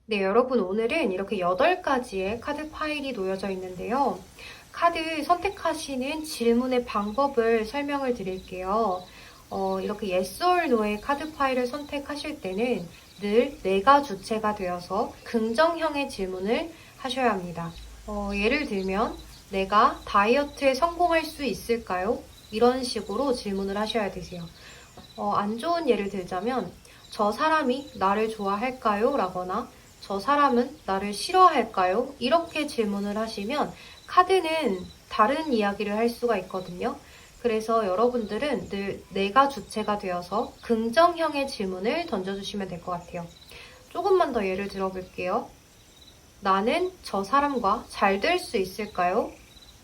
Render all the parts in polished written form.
네, 여러분 오늘은 이렇게 8가지의 카드 파일이 놓여져 있는데요. 카드 선택하시는 질문의 방법을 설명을 드릴게요. 이렇게 Yes or No의 카드 파일을 선택하실 때는 늘 내가 주체가 되어서 긍정형의 질문을 하셔야 합니다. 예를 들면 내가 다이어트에 성공할 수 있을까요? 이런 식으로 질문을 하셔야 되세요. 안 좋은 예를 들자면 저 사람이 나를 좋아할까요? 라거나 저 사람은 나를 싫어할까요? 이렇게 질문을 하시면 카드는 다른 이야기를 할 수가 있거든요. 그래서 여러분들은 늘 내가 주체가 되어서 긍정형의 질문을 던져주시면 될 것 같아요. 조금만 더 예를 들어볼게요. 나는 저 사람과 잘 될 수 있을까요?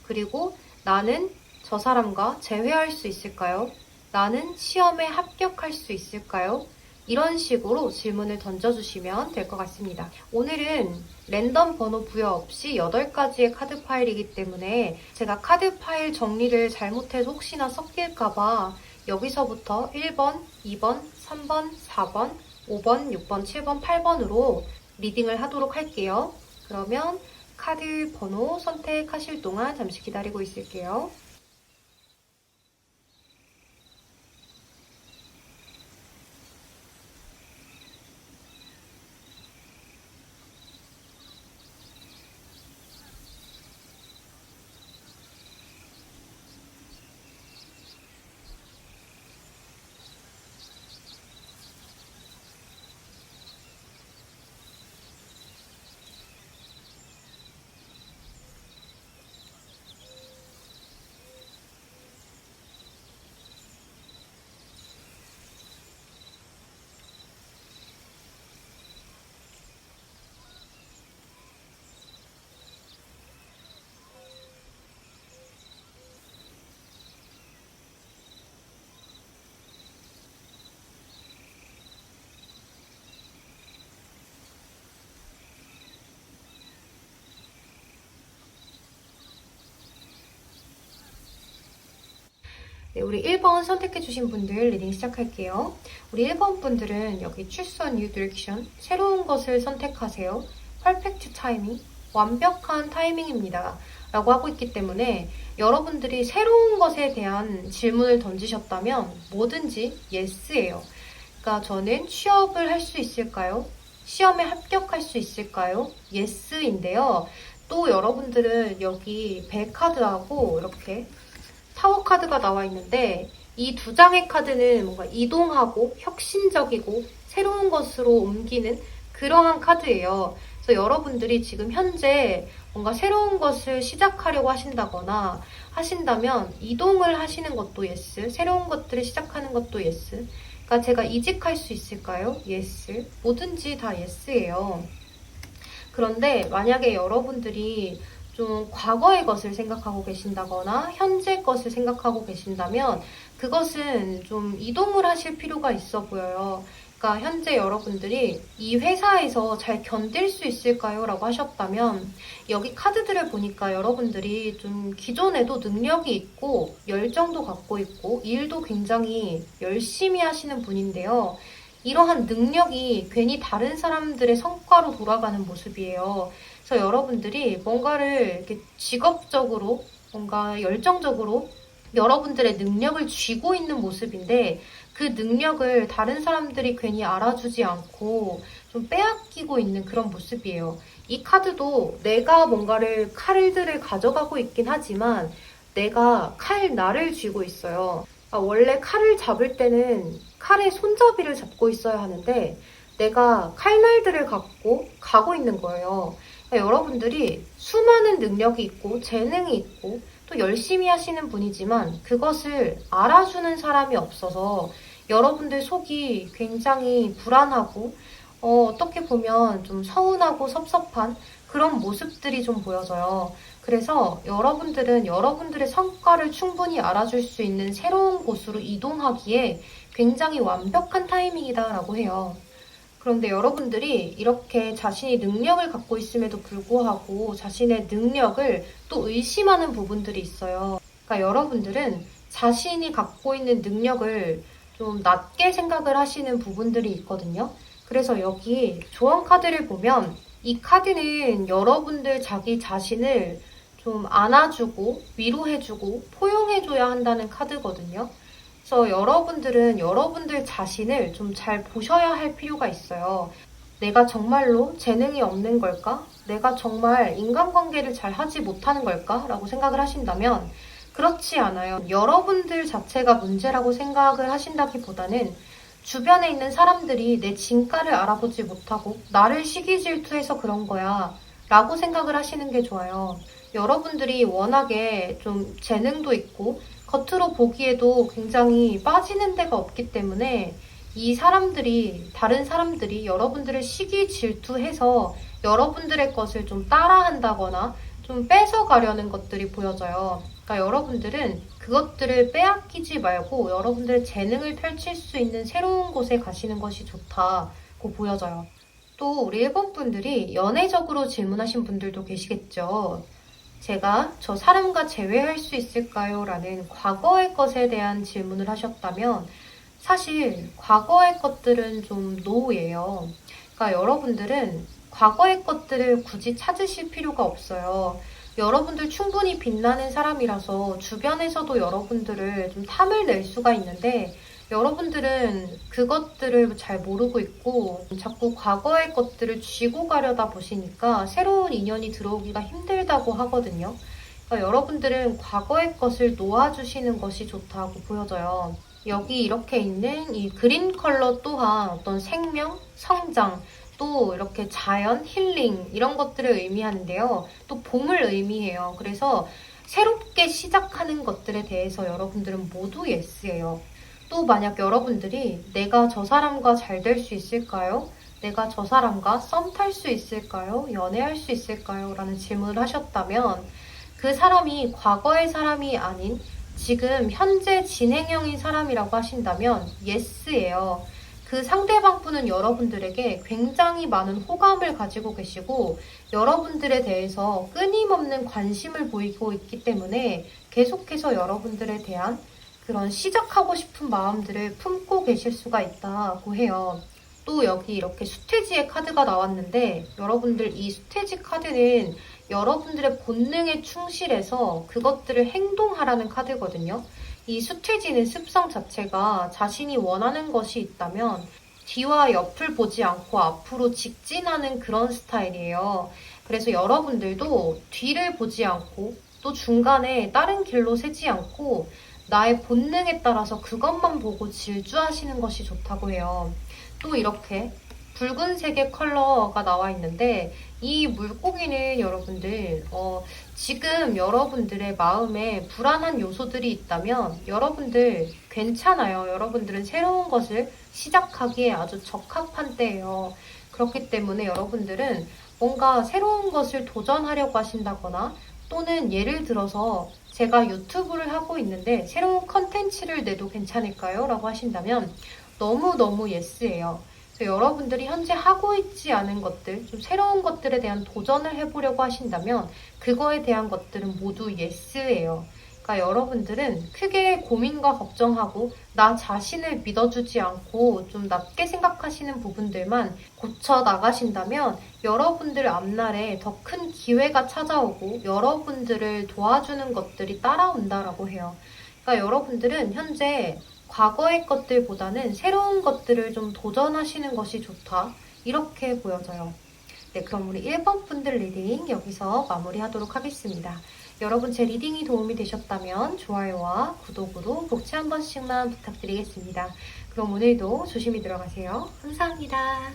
그리고 나는 저 사람과 재회할 수 있을까요? 나는 시험에 합격할 수 있을까요? 이런 식으로 질문을 던져주시면 될 것 같습니다. 오늘은 랜덤 번호 부여 없이 8가지의 카드 파일이기 때문에 제가 카드 파일 정리를 잘못해서 혹시나 섞일까봐 여기서부터 1번, 2번, 3번, 4번, 5번, 6번, 7번, 8번으로 리딩을 하도록 할게요. 그러면 카드 번호 선택하실 동안 잠시 기다리고 있을게요. 네, 우리 1번 선택해주신 분들 리딩 시작할게요. 우리 1번 분들은 여기 Choose a new direction, 새로운 것을 선택하세요. Perfect timing, 완벽한 타이밍입니다. 라고 하고 있기 때문에 여러분들이 새로운 것에 대한 질문을 던지셨다면 뭐든지 Yes예요. 그러니까 저는 취업을 할 수 있을까요? 시험에 합격할 수 있을까요? Yes인데요. 또 여러분들은 여기 배 카드하고 이렇게 타워 카드가 나와 있는데 이 두 장의 카드는 뭔가 이동하고 혁신적이고 새로운 것으로 옮기는 그러한 카드예요. 그래서 여러분들이 지금 현재 뭔가 새로운 것을 시작하려고 하신다면 이동을 하시는 것도 예스, 새로운 것들을 시작하는 것도 예스. 그러니까 제가 이직할 수 있을까요? 예스. 뭐든지 다 예스예요. 그런데 만약에 여러분들이 좀 과거의 것을 생각하고 계신다거나 현재 것을 생각하고 계신다면 그것은 좀 이동을 하실 필요가 있어 보여요. 그러니까 현재 여러분들이 이 회사에서 잘 견딜 수 있을까요? 라고 하셨다면 여기 카드들을 보니까 여러분들이 좀 기존에도 능력이 있고 열정도 갖고 있고 일도 굉장히 열심히 하시는 분인데요. 이러한 능력이 괜히 다른 사람들의 성과로 돌아가는 모습이에요. 그래서 여러분들이 뭔가를 이렇게 직업적으로, 뭔가 열정적으로 여러분들의 능력을 쥐고 있는 모습인데 그 능력을 다른 사람들이 괜히 알아주지 않고 좀 빼앗기고 있는 그런 모습이에요. 이 카드도 내가 뭔가를 칼들을 가져가고 있긴 하지만 내가 칼날을 쥐고 있어요. 원래 칼을 잡을 때는 칼의 손잡이를 잡고 있어야 하는데 내가 칼날들을 갖고 가고 있는 거예요. 그러니까 여러분들이 수많은 능력이 있고 재능이 있고 또 열심히 하시는 분이지만 그것을 알아주는 사람이 없어서 여러분들 속이 굉장히 불안하고 어떻게 보면 좀 서운하고 섭섭한 그런 모습들이 좀 보여져요. 그래서 여러분들은 여러분들의 성과를 충분히 알아줄 수 있는 새로운 곳으로 이동하기에 굉장히 완벽한 타이밍이다라고 해요. 그런데 여러분들이 이렇게 자신이 능력을 갖고 있음에도 불구하고 자신의 능력을 또 의심하는 부분들이 있어요. 그러니까 여러분들은 자신이 갖고 있는 능력을 좀 낮게 생각을 하시는 부분들이 있거든요. 그래서 여기 조언 카드를 보면 이 카드는 여러분들 자기 자신을 좀 안아주고 위로해주고 포용해줘야 한다는 카드거든요. 그래서 여러분들은 여러분들 자신을 좀 잘 보셔야 할 필요가 있어요. 내가 정말로 재능이 없는 걸까? 내가 정말 인간관계를 잘 하지 못하는 걸까? 라고 생각을 하신다면 그렇지 않아요. 여러분들 자체가 문제라고 생각을 하신다기보다는 주변에 있는 사람들이 내 진가를 알아보지 못하고 나를 시기 질투해서 그런 거야 라고 생각을 하시는 게 좋아요. 여러분들이 워낙에 좀 재능도 있고 겉으로 보기에도 굉장히 빠지는 데가 없기 때문에 이 사람들이, 다른 사람들이 여러분들을 시기 질투해서 여러분들의 것을 좀 따라한다거나 좀 뺏어가려는 것들이 보여져요. 그러니까 여러분들은 그것들을 빼앗기지 말고 여러분들의 재능을 펼칠 수 있는 새로운 곳에 가시는 것이 좋다고 보여져요. 또 우리 일본 분들이 연애적으로 질문하신 분들도 계시겠죠. 제가 저 사람과 재회할 수 있을까요? 라는 과거의 것에 대한 질문을 하셨다면 사실 과거의 것들은 좀 노예요. 그러니까 여러분들은 과거의 것들을 굳이 찾으실 필요가 없어요. 여러분들 충분히 빛나는 사람이라서 주변에서도 여러분들을 좀 탐을 낼 수가 있는데 여러분들은 그것들을 잘 모르고 있고 자꾸 과거의 것들을 쥐고 가려다 보시니까 새로운 인연이 들어오기가 힘들다고 하거든요. 그러니까 여러분들은 과거의 것을 놓아주시는 것이 좋다고 보여져요. 여기 이렇게 있는 이 그린 컬러 또한 어떤 생명, 성장, 또 이렇게 자연, 힐링 이런 것들을 의미하는데요. 또 봄을 의미해요. 그래서 새롭게 시작하는 것들에 대해서 여러분들은 모두 예스예요. 또 만약 여러분들이 내가 저 사람과 잘 될 수 있을까요? 내가 저 사람과 썸 탈 수 있을까요? 연애할 수 있을까요? 라는 질문을 하셨다면 그 사람이 과거의 사람이 아닌 지금 현재 진행형인 사람이라고 하신다면 예스예요. 그 상대방 분은 여러분들에게 굉장히 많은 호감을 가지고 계시고 여러분들에 대해서 끊임없는 관심을 보이고 있기 때문에 계속해서 여러분들에 대한 그런 시작하고 싶은 마음들을 품고 계실 수가 있다고 해요. 또 여기 이렇게 수태지의 카드가 나왔는데 여러분들 이 수태지 카드는 여러분들의 본능에 충실해서 그것들을 행동하라는 카드거든요. 이 수태지는 습성 자체가 자신이 원하는 것이 있다면 뒤와 옆을 보지 않고 앞으로 직진하는 그런 스타일이에요. 그래서 여러분들도 뒤를 보지 않고 또 중간에 다른 길로 새지 않고 나의 본능에 따라서 그것만 보고 질주하시는 것이 좋다고 해요. 또 이렇게 붉은색의 컬러가 나와 있는데 이 물고기는 여러분들 지금 여러분들의 마음에 불안한 요소들이 있다면 여러분들 괜찮아요. 여러분들은 새로운 것을 시작하기에 아주 적합한 때예요. 그렇기 때문에 여러분들은 뭔가 새로운 것을 도전하려고 하신다거나 또는 예를 들어서 제가 유튜브를 하고 있는데 새로운 컨텐츠를 내도 괜찮을까요? 라고 하신다면 너무너무 예스예요. 그래서 여러분들이 현재 하고 있지 않은 것들, 좀 새로운 것들에 대한 도전을 해보려고 하신다면 그거에 대한 것들은 모두 예스예요. 그러니까 여러분들은 크게 고민과 걱정하고 나 자신을 믿어주지 않고 좀 낮게 생각하시는 부분들만 고쳐 나가신다면 여러분들 앞날에 더 큰 기회가 찾아오고 여러분들을 도와주는 것들이 따라온다라고 해요. 그러니까 여러분들은 현재 과거의 것들보다는 새로운 것들을 좀 도전하시는 것이 좋다. 이렇게 보여져요. 네, 그럼 우리 1번 분들 리딩 여기서 마무리하도록 하겠습니다. 여러분 제 리딩이 도움이 되셨다면 좋아요와 구독으로 복채 한 번씩만 부탁드리겠습니다. 그럼 오늘도 조심히 들어가세요. 감사합니다.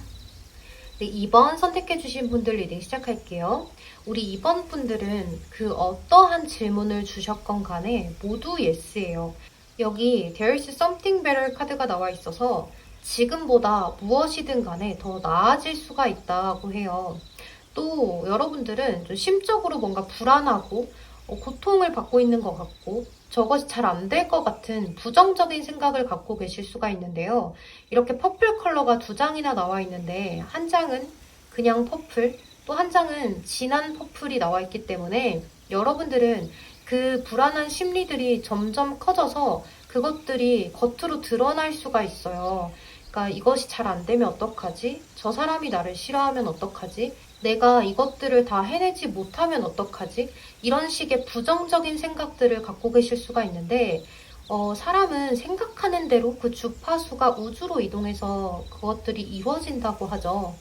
네, 2번 선택해주신 분들 리딩 시작할게요. 우리 2번 분들은 그 어떠한 질문을 주셨건 간에 모두 예스예요. 여기 There is something better 카드가 나와 있어서 지금보다 무엇이든 간에 더 나아질 수가 있다고 해요. 또 여러분들은 좀 심적으로 뭔가 불안하고 고통을 받고 있는 것 같고 저것이 잘 안 될 것 같은 부정적인 생각을 갖고 계실 수가 있는데요. 이렇게 퍼플 컬러가 2장이나 나와 있는데 한 장은 그냥 퍼플, 또 한 장은 진한 퍼플이 나와 있기 때문에 여러분들은 그 불안한 심리들이 점점 커져서 그것들이 겉으로 드러날 수가 있어요. 그러니까 이것이 잘 안 되면 어떡하지? 저 사람이 나를 싫어하면 어떡하지? 내가 이것들을 다 해내지 못하면 어떡하지? 이런 식의 부정적인 생각들을 갖고 계실 수가 있는데 사람은 생각하는 대로 그 주파수가 우주로 이동해서 그것들이 이루어진다고 하죠.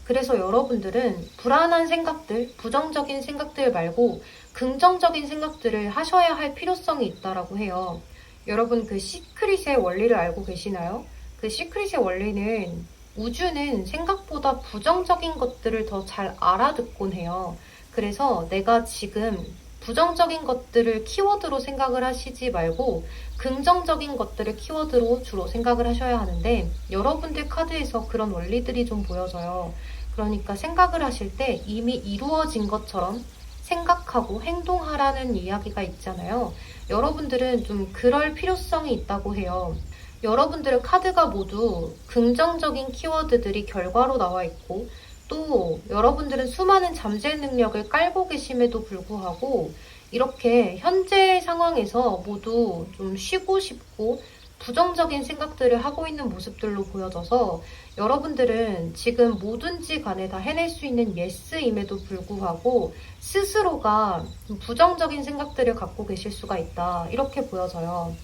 그래서 여러분들은 불안한 생각들, 부정적인 생각들 말고 긍정적인 생각들을 하셔야 할 필요성이 있다라고 해요. 여러분 그 시크릿의 원리를 알고 계시나요? 그 시크릿의 원리는 우주는 생각보다 부정적인 것들을 더 잘 알아듣곤 해요. 그래서 내가 지금 부정적인 것들을 키워드로 생각을 하시지 말고 긍정적인 것들을 키워드로 주로 생각을 하셔야 하는데 여러분들 카드에서 그런 원리들이 좀 보여져요. 그러니까 생각을 하실 때 이미 이루어진 것처럼 생각하고 행동하라는 이야기가 있잖아요. 여러분들은 좀 그럴 필요성이 있다고 해요. 여러분들의 카드가 모두 긍정적인 키워드들이 결과로 나와 있고 또 여러분들은 수많은 잠재 능력을 깔고 계심에도 불구하고 이렇게 현재 상황에서 모두 좀 쉬고 싶고 부정적인 생각들을 하고 있는 모습들로 보여져서 여러분들은 지금 뭐든지 간에 다 해낼 수 있는 예스임에도 불구하고 스스로가 부정적인 생각들을 갖고 계실 수가 있다. 이렇게 보여져요.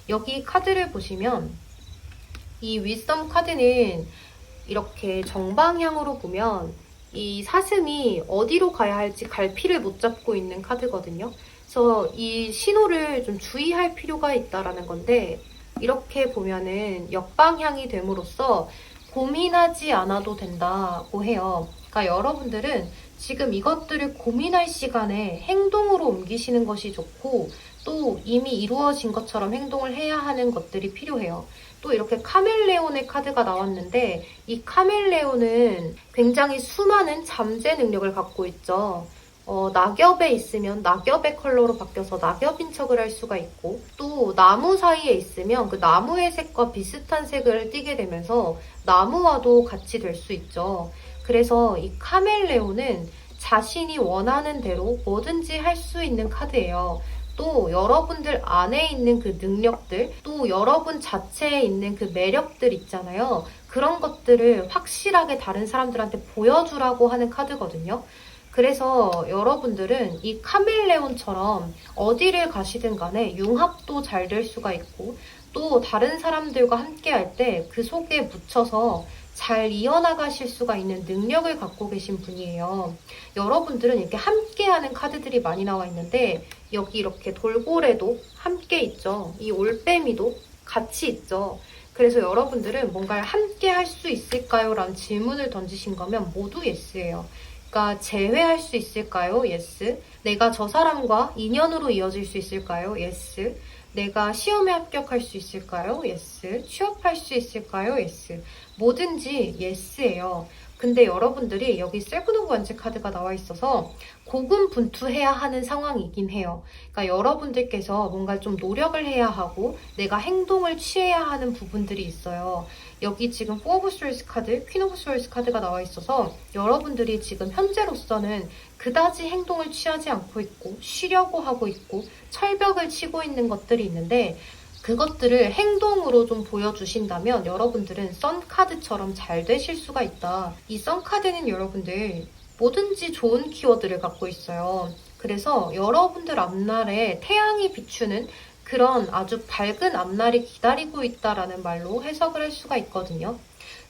여기 카드를 보시면 이 위즈덤 카드는 이렇게 정방향으로 보면 이 사슴이 어디로 가야 할지 갈피를 못 잡고 있는 카드거든요. 그래서 이 신호를 좀 주의할 필요가 있다라는 건데 이렇게 보면은 역방향이 됨으로써 고민하지 않아도 된다고 해요. 그러니까 여러분들은 지금 이것들을 고민할 시간에 행동으로 옮기시는 것이 좋고 또 이미 이루어진 것처럼 행동을 해야 하는 것들이 필요해요. 또 이렇게 카멜레온의 카드가 나왔는데 이 카멜레온은 굉장히 수많은 잠재 능력을 갖고 있죠. 낙엽에 있으면 낙엽의 컬러로 바뀌어서 낙엽인 척을 할 수가 있고 또 나무 사이에 있으면 그 나무의 색과 비슷한 색을 띠게 되면서 나무와도 같이 될 수 있죠. 그래서 이 카멜레온은 자신이 원하는 대로 뭐든지 할 수 있는 카드예요. 또 여러분들 안에 있는 그 능력들, 또 여러분 자체에 있는 그 매력들 있잖아요. 그런 것들을 확실하게 다른 사람들한테 보여주라고 하는 카드거든요. 그래서 여러분들은 이 카멜레온처럼 어디를 가시든 간에 융합도 잘 될 수가 있고 또 다른 사람들과 함께 할 때 그 속에 묻혀서 잘 이어나가실 수가 있는 능력을 갖고 계신 분이에요. 여러분들은 이렇게 함께하는 카드들이 많이 나와 있는데 여기 이렇게 돌고래도 함께 있죠. 이 올빼미도 같이 있죠. 그래서 여러분들은 뭔가를 함께 할 수 있을까요? 라는 질문을 던지신 거면 모두 예스예요. 그러니까 재회할 수 있을까요? 예스. 내가 저 사람과 인연으로 이어질 수 있을까요? 예스. 내가 시험에 합격할 수 있을까요? 예스. 취업할 수 있을까요? 예스. 뭐든지 예스예요. 근데 여러분들이 여기 세븐 오브 원즈 카드가 나와 있어서 고군분투해야 하는 상황이긴 해요. 그러니까 여러분들께서 뭔가 좀 노력을 해야 하고 내가 행동을 취해야 하는 부분들이 있어요. 여기 지금 포 오브 스월드 카드, 퀸 오브 스월드 카드가 나와 있어서 여러분들이 지금 현재로서는 그다지 행동을 취하지 않고 있고 쉬려고 하고 있고 철벽을 치고 있는 것들이 있는데 그것들을 행동으로 좀 보여주신다면 여러분들은 썬카드처럼 잘 되실 수가 있다. 이 썬카드는 여러분들 뭐든지 좋은 키워드를 갖고 있어요. 그래서 여러분들 앞날에 태양이 비추는 그런 아주 밝은 앞날이 기다리고 있다라는 말로 해석을 할 수가 있거든요.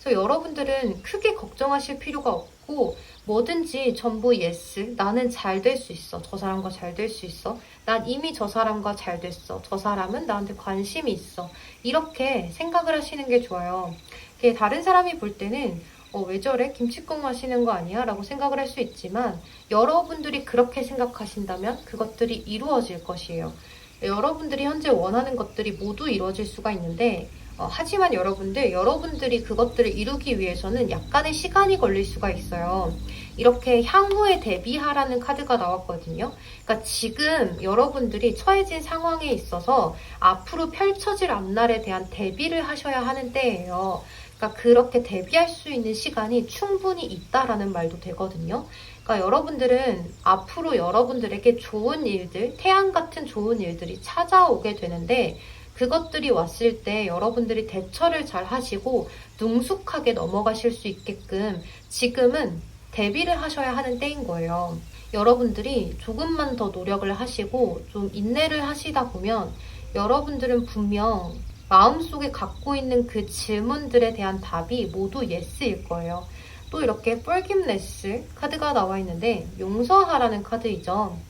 그래서 여러분들은 크게 걱정하실 필요가 없고 뭐든지 전부 예스. 나는 잘 될 수 있어. 저 사람과 잘 될 수 있어. 난 이미 저 사람과 잘 됐어. 저 사람은 나한테 관심이 있어. 이렇게 생각을 하시는 게 좋아요. 다른 사람이 볼 때는 왜 저래? 김치국 마시는 거 아니야? 라고 생각을 할 수 있지만 여러분들이 그렇게 생각하신다면 그것들이 이루어질 것이에요. 여러분들이 현재 원하는 것들이 모두 이루어질 수가 있는데 하지만 여러분들이 그것들을 이루기 위해서는 약간의 시간이 걸릴 수가 있어요. 이렇게 향후에 대비하라는 카드가 나왔거든요. 그러니까 지금 여러분들이 처해진 상황에 있어서 앞으로 펼쳐질 앞날에 대한 대비를 하셔야 하는 때예요. 그러니까 그렇게 대비할 수 있는 시간이 충분히 있다라는 말도 되거든요. 그러니까 여러분들은 앞으로 여러분들에게 좋은 일들, 태양 같은 좋은 일들이 찾아오게 되는데 그것들이 왔을 때 여러분들이 대처를 잘 하시고 능숙하게 넘어가실 수 있게끔 지금은 대비를 하셔야 하는 때인 거예요. 여러분들이 조금만 더 노력을 하시고 좀 인내를 하시다 보면 여러분들은 분명 마음속에 갖고 있는 그 질문들에 대한 답이 모두 예스일 거예요. 또 이렇게 forgiveness 카드가 나와 있는데 용서하라는 카드이죠.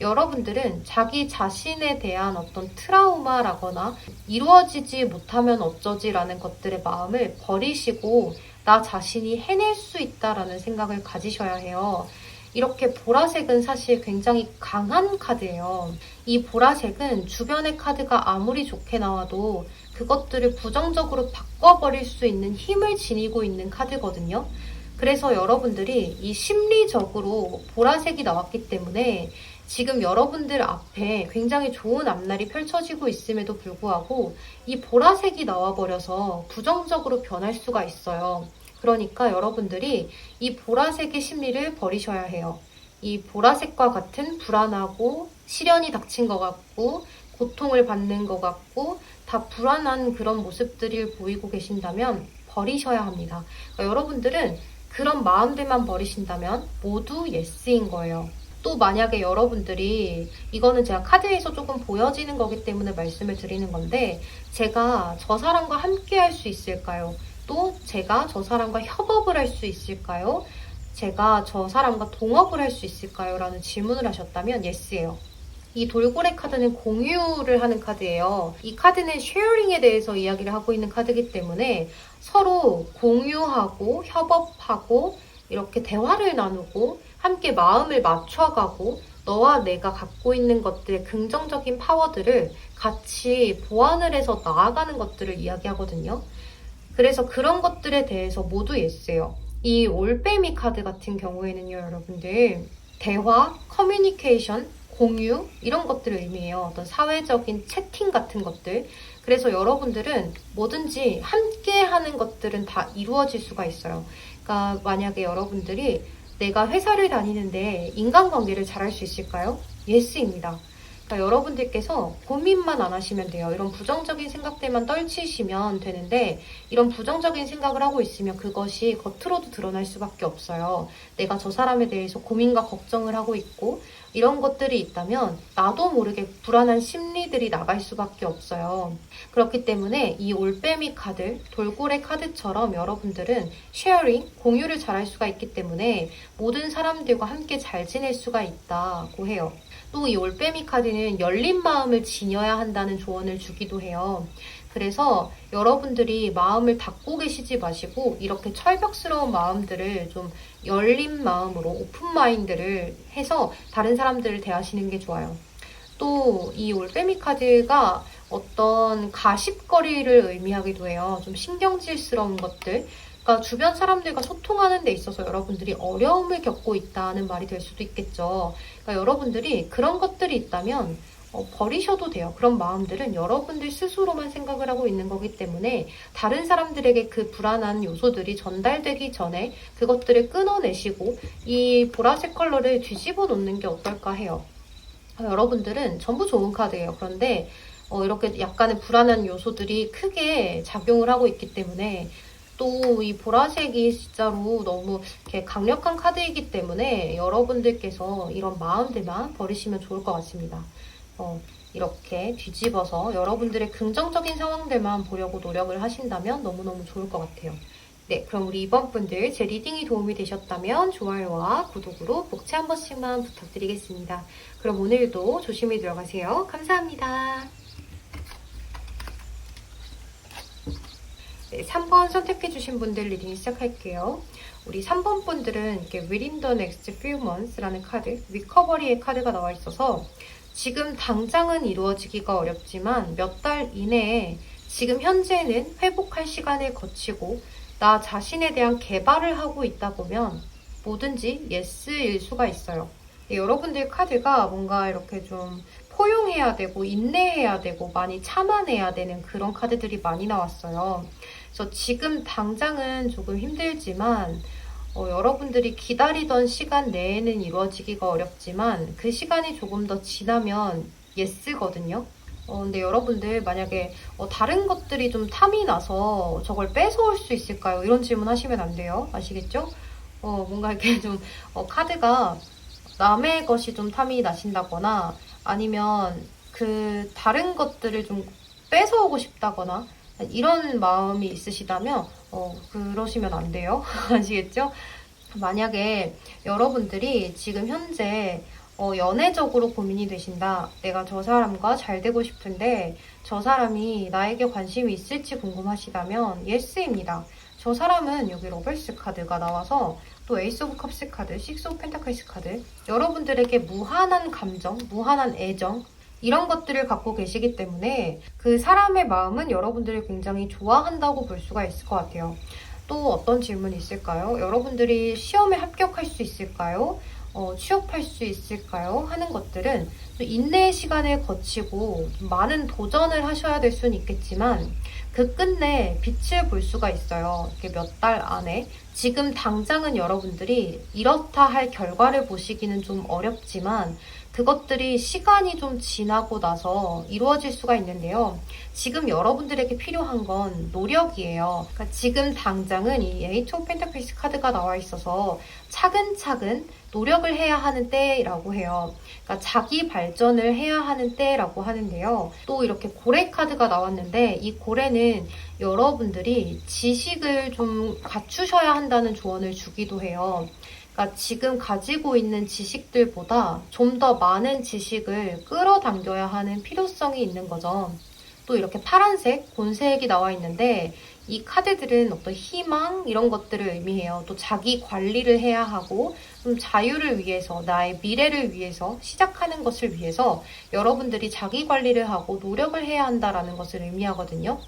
여러분들은 자기 자신에 대한 어떤 트라우마라거나 이루어지지 못하면 어쩌지라는 것들의 마음을 버리시고 나 자신이 해낼 수 있다라는 생각을 가지셔야 해요. 이렇게 보라색은 사실 굉장히 강한 카드예요. 이 보라색은 주변의 카드가 아무리 좋게 나와도 그것들을 부정적으로 바꿔버릴 수 있는 힘을 지니고 있는 카드거든요. 그래서 여러분들이 이 심리적으로 보라색이 나왔기 때문에 지금 여러분들 앞에 굉장히 좋은 앞날이 펼쳐지고 있음에도 불구하고 이 보라색이 나와버려서 부정적으로 변할 수가 있어요. 그러니까 여러분들이 이 보라색의 심리를 버리셔야 해요. 이 보라색과 같은 불안하고 시련이 닥친 것 같고 고통을 받는 것 같고 다 불안한 그런 모습들을 보이고 계신다면 버리셔야 합니다. 그러니까 여러분들은 그런 마음들만 버리신다면 모두 예스인 거예요. 또 만약에 여러분들이 이거는 제가 카드에서 조금 보여지는 거기 때문에 말씀을 드리는 건데 제가 저 사람과 함께 할 수 있을까요? 또 제가 저 사람과 협업을 할 수 있을까요? 제가 저 사람과 동업을 할 수 있을까요? 라는 질문을 하셨다면 예스예요. 이 돌고래 카드는 공유를 하는 카드예요. 이 카드는 쉐어링에 대해서 이야기를 하고 있는 카드이기 때문에 서로 공유하고 협업하고 이렇게 대화를 나누고 함께 마음을 맞춰가고 너와 내가 갖고 있는 것들의 긍정적인 파워들을 같이 보완을 해서 나아가는 것들을 이야기하거든요. 그래서 그런 것들에 대해서 모두 예스예요. 이 올빼미 카드 같은 경우에는요, 여러분들 대화, 커뮤니케이션, 공유 이런 것들을 의미해요. 어떤 사회적인 채팅 같은 것들. 그래서 여러분들은 뭐든지 함께 하는 것들은 다 이루어질 수가 있어요. 그러니까 만약에 여러분들이 내가 회사를 다니는데 인간관계를 잘할 수 있을까요? 예스입니다. 그러니까 여러분들께서 고민만 안 하시면 돼요. 이런 부정적인 생각들만 떨치시면 되는데 이런 부정적인 생각을 하고 있으면 그것이 겉으로도 드러날 수밖에 없어요. 내가 저 사람에 대해서 고민과 걱정을 하고 있고 이런 것들이 있다면 나도 모르게 불안한 심리들이 나갈 수밖에 없어요. 그렇기 때문에 이 올빼미 카드, 돌고래 카드처럼 여러분들은 쉐어링, 공유를 잘할 수가 있기 때문에 모든 사람들과 함께 잘 지낼 수가 있다고 해요. 또 이 올빼미 카드는 열린 마음을 지녀야 한다는 조언을 주기도 해요. 그래서 여러분들이 마음을 닫고 계시지 마시고 이렇게 철벽스러운 마음들을 좀 열린 마음으로 오픈 마인드를 해서 다른 사람들을 대하시는 게 좋아요. 또 이 올빼미 카드가 어떤 가십거리를 의미하기도 해요. 좀 신경질스러운 것들. 그러니까 주변 사람들과 소통하는 데 있어서 여러분들이 어려움을 겪고 있다는 말이 될 수도 있겠죠. 그러니까 여러분들이 그런 것들이 있다면 버리셔도 돼요. 그런 마음들은 여러분들 스스로만 생각을 하고 있는 거기 때문에 다른 사람들에게 그 불안한 요소들이 전달되기 전에 그것들을 끊어내시고 이 보라색 컬러를 뒤집어 놓는 게 어떨까 해요. 여러분들은 전부 좋은 카드예요. 그런데 이렇게 약간의 불안한 요소들이 크게 작용을 하고 있기 때문에 또 이 보라색이 진짜로 너무 이렇게 강력한 카드이기 때문에 여러분들께서 이런 마음들만 버리시면 좋을 것 같습니다. 이렇게 뒤집어서 여러분들의 긍정적인 상황들만 보려고 노력을 하신다면 너무너무 좋을 것 같아요. 네, 그럼 우리 이번 분들 제 리딩이 도움이 되셨다면 좋아요와 구독으로 복채 한 번씩만 부탁드리겠습니다. 그럼 오늘도 조심히 들어가세요. 감사합니다. 네, 3번 선택해주신 분들 리딩 시작할게요. 우리 3번 분들은 이렇게 Within the next few months라는 카드, 리커버리의 카드가 나와 있어서 지금 당장은 이루어지기가 어렵지만 몇 달 이내에 지금 현재는 회복할 시간을 거치고 나 자신에 대한 개발을 하고 있다 보면 뭐든지 예스일 수가 있어요. 네, 여러분들 카드가 뭔가 이렇게 좀 포용해야 되고 인내해야 되고 많이 참아내야 되는 그런 카드들이 많이 나왔어요. 그래서 지금 당장은 조금 힘들지만 여러분들이 기다리던 시간 내에는 이루어지기가 어렵지만 그 시간이 조금 더 지나면 예스거든요. 근데 여러분들 만약에 다른 것들이 좀 탐이 나서 저걸 뺏어올 수 있을까요? 이런 질문 하시면 안 돼요. 아시겠죠? 뭔가 이렇게 좀 카드가 남의 것이 좀 탐이 나신다거나 아니면 그 다른 것들을 좀 뺏어오고 싶다거나 이런 마음이 있으시다면 그러시면 안 돼요. 아시겠죠? 만약에 여러분들이 지금 현재 연애적으로 고민이 되신다. 내가 저 사람과 잘 되고 싶은데 저 사람이 나에게 관심이 있을지 궁금하시다면 예스입니다. 저 사람은 여기 러벨스 카드가 나와서 또 에이스 오브 컵스 카드, 식스 오브 펜타클스 카드 여러분들에게 무한한 감정, 무한한 애정 이런 것들을 갖고 계시기 때문에 그 사람의 마음은 여러분들을 굉장히 좋아한다고 볼 수가 있을 것 같아요. 또 어떤 질문이 있을까요? 여러분들이 시험에 합격할 수 있을까요? 취업할 수 있을까요? 하는 것들은 인내의 시간을 거치고 많은 도전을 하셔야 될 수는 있겠지만 그 끝내 빛을 볼 수가 있어요. 이렇게 몇 달 안에. 지금 당장은 여러분들이 이렇다 할 결과를 보시기는 좀 어렵지만 그것들이 시간이 좀 지나고 나서 이루어질 수가 있는데요. 지금 여러분들에게 필요한 건 노력이에요. 그러니까 지금 당장은 이 에이트 오브 펜타클스 카드가 나와 있어서 차근차근 노력을 해야 하는 때라고 해요. 그러니까 자기 발전을 해야 하는 때라고 하는데요. 또 이렇게 고래 카드가 나왔는데 이 고래는 여러분들이 지식을 좀 갖추셔야 한다는 조언을 주기도 해요. 그러니까 지금 가지고 있는 지식들보다 좀 더 많은 지식을 끌어당겨야 하는 필요성이 있는 거죠. 또 이렇게 파란색, 곤색이 나와 있는데 이 카드들은 어떤 희망 이런 것들을 의미해요. 또 자기 관리를 해야 하고 좀 자유를 위해서 나의 미래를 위해서 시작하는 것을 위해서 여러분들이 자기 관리를 하고 노력을 해야 한다라는 것을 의미하거든요.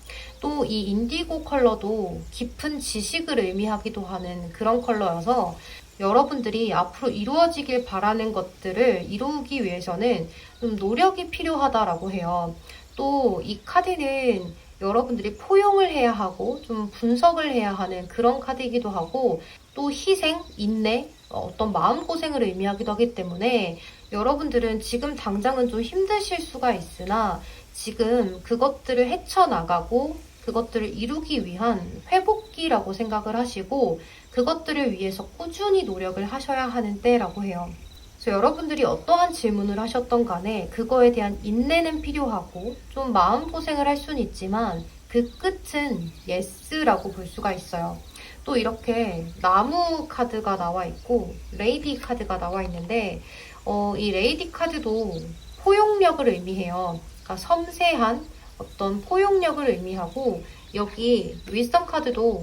또 이 인디고 컬러도 깊은 지식을 의미하기도 하는 그런 컬러여서 여러분들이 앞으로 이루어지길 바라는 것들을 이루기 위해서는 좀 노력이 필요하다라고 해요. 또 이 카드는 여러분들이 포용을 해야 하고 좀 분석을 해야 하는 그런 카드이기도 하고 또 희생, 인내, 어떤 마음고생을 의미하기도 하기 때문에 여러분들은 지금 당장은 좀 힘드실 수가 있으나 지금 그것들을 헤쳐나가고 그것들을 이루기 위한 회복기라고 생각을 하시고 그것들을 위해서 꾸준히 노력을 하셔야 하는 때라고 해요. 그래서 여러분들이 어떠한 질문을 하셨던 간에 그거에 대한 인내는 필요하고 좀 마음고생을 할 수는 있지만 그 끝은 예스라고 볼 수가 있어요. 또 이렇게 나무 카드가 나와 있고 레이디 카드가 나와 있는데 이 레이디 카드도 포용력을 의미해요. 그러니까 섬세한 어떤 포용력을 의미하고 여기 윌선 카드도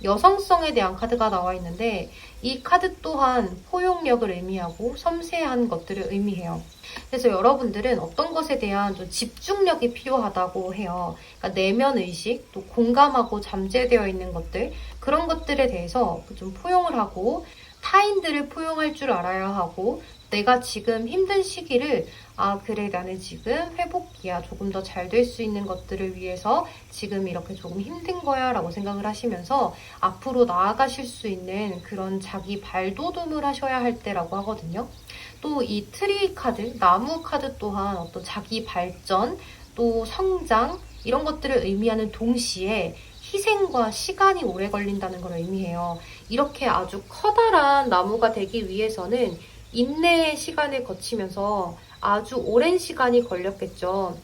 여성성에 대한 카드가 나와 있는데 이 카드 또한 포용력을 의미하고 섬세한 것들을 의미해요. 그래서 여러분들은 어떤 것에 대한 좀 집중력이 필요하다고 해요. 그러니까 내면 의식, 또 공감하고 잠재되어 있는 것들 그런 것들에 대해서 좀 포용을 하고 타인들을 포용할 줄 알아야 하고 내가 지금 힘든 시기를 그래 나는 지금 회복기야 조금 더 잘 될 수 있는 것들을 위해서 지금 이렇게 조금 힘든 거야 라고 생각을 하시면서 앞으로 나아가실 수 있는 그런 자기 발돋움을 하셔야 할 때라고 하거든요. 또 이 트리 카드, 나무 카드 또한 어떤 자기 발전, 또 성장 이런 것들을 의미하는 동시에 희생과 시간이 오래 걸린다는 걸 의미해요. 이렇게 아주 커다란 나무가 되기 위해서는 인내의 시간을 거치면서 아주 오랜 시간이 걸렸겠죠.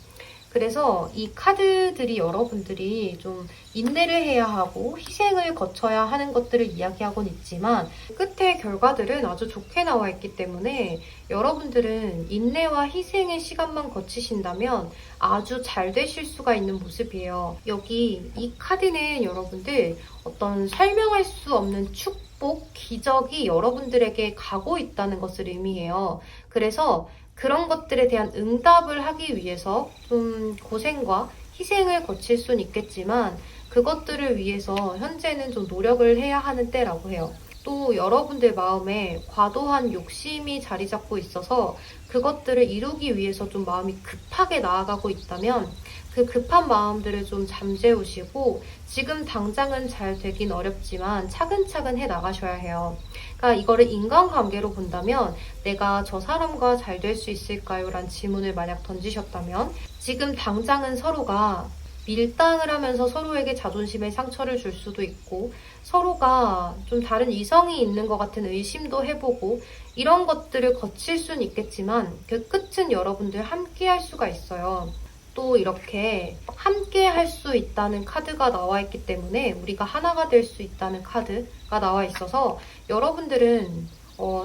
그래서 이 카드들이 여러분들이 좀 인내를 해야 하고 희생을 거쳐야 하는 것들을 이야기하곤 있지만 끝의 결과들은 아주 좋게 나와 있기 때문에 여러분들은 인내와 희생의 시간만 거치신다면 아주 잘 되실 수가 있는 모습이에요. 여기 이 카드는 여러분들 어떤 설명할 수 없는 축복, 기적이 여러분들에게 가고 있다는 것을 의미해요. 그래서 그런 것들에 대한 응답을 하기 위해서 좀 고생과 희생을 거칠 수는 있겠지만 그것들을 위해서 현재는 좀 노력을 해야 하는 때라고 해요. 또 여러분들 마음에 과도한 욕심이 자리 잡고 있어서 그것들을 이루기 위해서 좀 마음이 급하게 나아가고 있다면 그 급한 마음들을 좀 잠재우시고 지금 당장은 잘 되긴 어렵지만 차근차근 해 나가셔야 해요. 그러니까 이거를 인간관계로 본다면 내가 저 사람과 잘 될 수 있을까요? 라는 질문을 만약 던지셨다면 지금 당장은 서로가 밀당을 하면서 서로에게 자존심에 상처를 줄 수도 있고 서로가 좀 다른 이성이 있는 것 같은 의심도 해보고 이런 것들을 거칠 수는 있겠지만 그 끝은 여러분들 함께 할 수가 있어요. 또 이렇게 함께 할 수 있다는 카드가 나와 있기 때문에 우리가 하나가 될 수 있다는 카드가 나와 있어서 여러분들은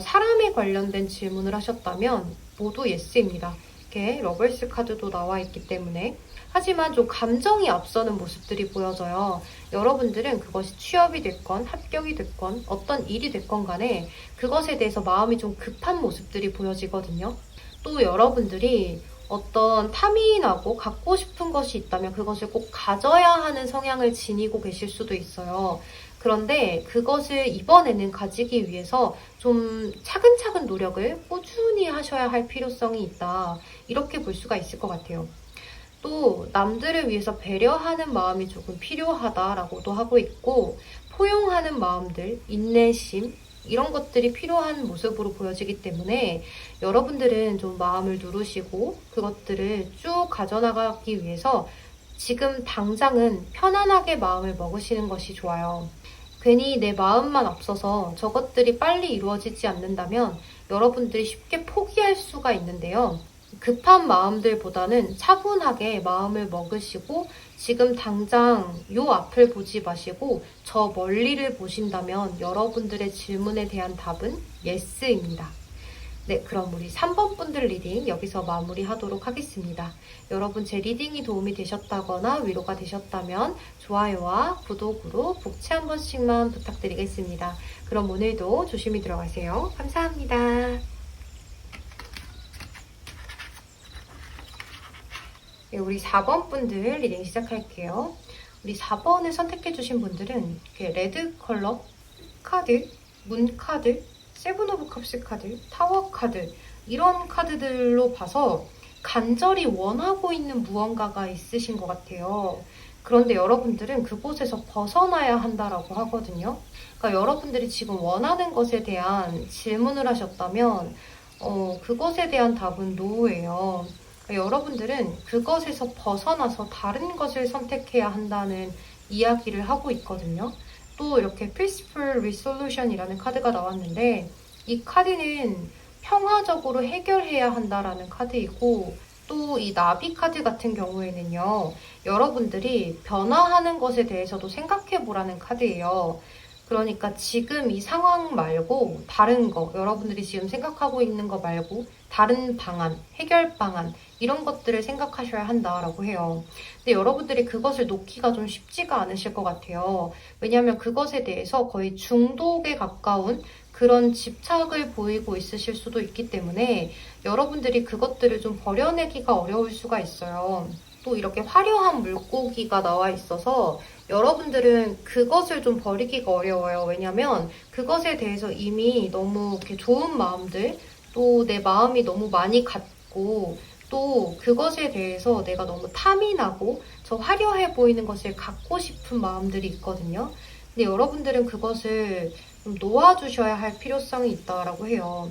사람에 관련된 질문을 하셨다면 모두 예스입니다. 이렇게 러벌스 카드도 나와 있기 때문에 하지만 좀 감정이 앞서는 모습들이 보여져요. 여러분들은 그것이 취업이 됐건 합격이 됐건 어떤 일이 됐건 간에 그것에 대해서 마음이 좀 급한 모습들이 보여지거든요. 또 여러분들이 어떤 탐이 나고 갖고 싶은 것이 있다면 그것을 꼭 가져야 하는 성향을 지니고 계실 수도 있어요. 그런데 그것을 이번에는 가지기 위해서 좀 차근차근 노력을 꾸준히 하셔야 할 필요성이 있다. 이렇게 볼 수가 있을 것 같아요. 또 남들을 위해서 배려하는 마음이 조금 필요하다라고도 하고 있고 포용하는 마음들, 인내심 이런 것들이 필요한 모습으로 보여지기 때문에 여러분들은 좀 마음을 누르시고 그것들을 쭉 가져나가기 위해서 지금 당장은 편안하게 마음을 먹으시는 것이 좋아요. 괜히 내 마음만 앞서서 저것들이 빨리 이루어지지 않는다면 여러분들이 쉽게 포기할 수가 있는데요. 급한 마음들보다는 차분하게 마음을 먹으시고 지금 당장 요 앞을 보지 마시고 저 멀리를 보신다면 여러분들의 질문에 대한 답은 예스입니다. 네, 그럼 우리 3번 분들 리딩 여기서 마무리하도록 하겠습니다. 여러분 제 리딩이 도움이 되셨다거나 위로가 되셨다면 좋아요와 구독으로 복채 한 번씩만 부탁드리겠습니다. 그럼 오늘도 조심히 들어가세요. 감사합니다. 네, 우리 4번 분들 리딩 시작할게요. 우리 4번을 선택해주신 분들은 이렇게 레드 컬러 카드, 문 카드, 세븐 오브 컵스 카드, 타워 카드 이런 카드들로 봐서 간절히 원하고 있는 무언가가 있으신 것 같아요. 그런데 여러분들은 그곳에서 벗어나야 한다라고 하거든요. 그러니까 여러분들이 지금 원하는 것에 대한 질문을 하셨다면 그것에 대한 답은 노예요. 여러분들은 그것에서 벗어나서 다른 것을 선택해야 한다는 이야기를 하고 있거든요. 또 이렇게 Peaceful Resolution이라는 카드가 나왔는데 이 카드는 평화적으로 해결해야 한다라는 카드이고 또 이 나비 카드 같은 경우에는요. 여러분들이 변화하는 것에 대해서도 생각해보라는 카드예요. 그러니까 지금 이 상황 말고 다른 거, 여러분들이 지금 생각하고 있는 거 말고 다른 방안, 해결 방안 이런 것들을 생각하셔야 한다라고 해요. 근데 여러분들이 그것을 놓기가 좀 쉽지가 않으실 것 같아요. 왜냐하면 그것에 대해서 거의 중독에 가까운 그런 집착을 보이고 있으실 수도 있기 때문에 여러분들이 그것들을 좀 버려내기가 어려울 수가 있어요. 또 이렇게 화려한 물고기가 나와 있어서 여러분들은 그것을 좀 버리기가 어려워요. 왜냐면 그것에 대해서 이미 너무 이렇게 좋은 마음들, 또 내 마음이 너무 많이 갔고, 또 그것에 대해서 내가 너무 탐이 나고 저 화려해 보이는 것을 갖고 싶은 마음들이 있거든요. 근데 여러분들은 그것을 좀 놓아주셔야 할 필요성이 있다라고 해요.